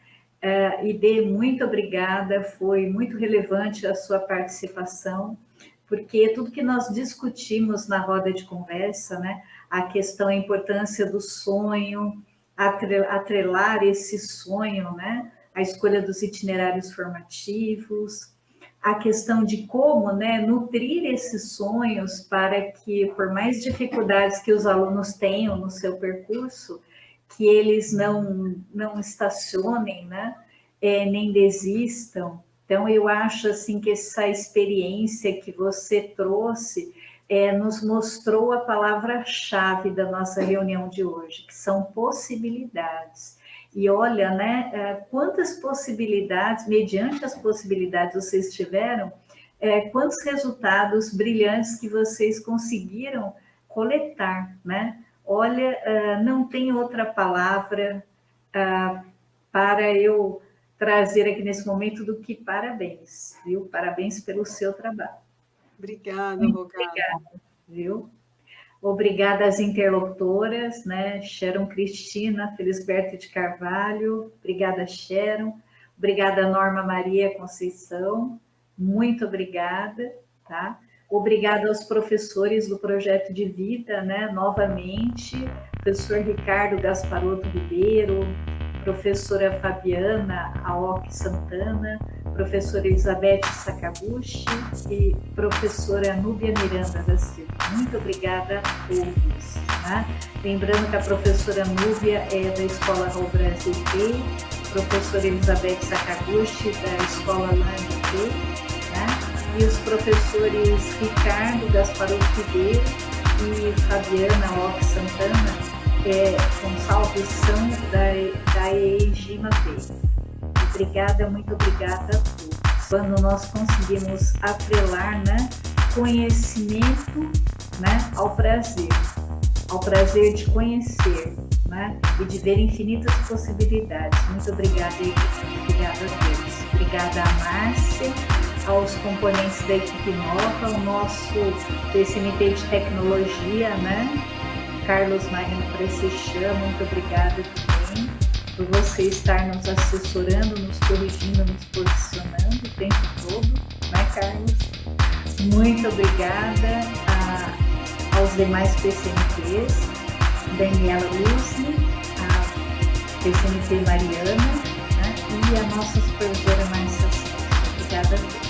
Aide, muito obrigada, foi muito relevante a sua participação, porque tudo que nós discutimos na roda de conversa, né? A questão, a importância do sonho, atrelar esse sonho, né? A escolha dos itinerários formativos, a questão de como, né, nutrir esses sonhos para que, por mais dificuldades que os alunos tenham no seu percurso, que eles não estacionem, né, nem desistam. Então, eu acho assim que essa experiência que você trouxe nos mostrou a palavra-chave da nossa reunião de hoje, que são possibilidades. E olha, né, quantas possibilidades, mediante as possibilidades vocês tiveram, quantos resultados brilhantes que vocês conseguiram coletar, né? Olha, não tem outra palavra para eu trazer aqui nesse momento do que parabéns, viu? Parabéns pelo seu trabalho. Obrigada, Muito Rogata. obrigada, viu? Obrigada às interlocutoras, né? Sharon Cristina, Felisberto de Carvalho, obrigada, Sharon. Obrigada, Norma Maria Conceição, muito obrigada, tá? Obrigada aos professores do Projeto de Vida, né? Novamente, professor Ricardo Gasparotto Ribeiro, professora Fabiana Aoki Santana, professora Elizabeth Sakaguchi e professora Núbia Miranda da Silva. Muito obrigada a todos. Tá? Lembrando que a professora Núbia é da Escola Raul Brasil Key, professora Elizabeth Sakaguchi da Escola Learning Key, tá? E os professores Ricardo Gasparotto Ribeiro e Fabiana Aoki Santana Gonçalves são da EIGIMA P. Obrigada, muito obrigada a todos. Quando nós conseguimos atrelar, né, conhecimento, né, ao prazer de conhecer, né, e de ver infinitas possibilidades. Muito obrigada, obrigada a todos. Obrigada a Márcia, aos componentes da equipe nova, ao nosso PCMT de tecnologia, né, Carlos Marinho Precichã, muito obrigada também por você estar nos assessorando, nos corrigindo, nos posicionando o tempo todo, né, Carlos? Muito obrigada aos demais PCMTs, Daniela Luzzi, a PCMT Mariana, né, e a nossa supervisora Márcia. Obrigada a todos.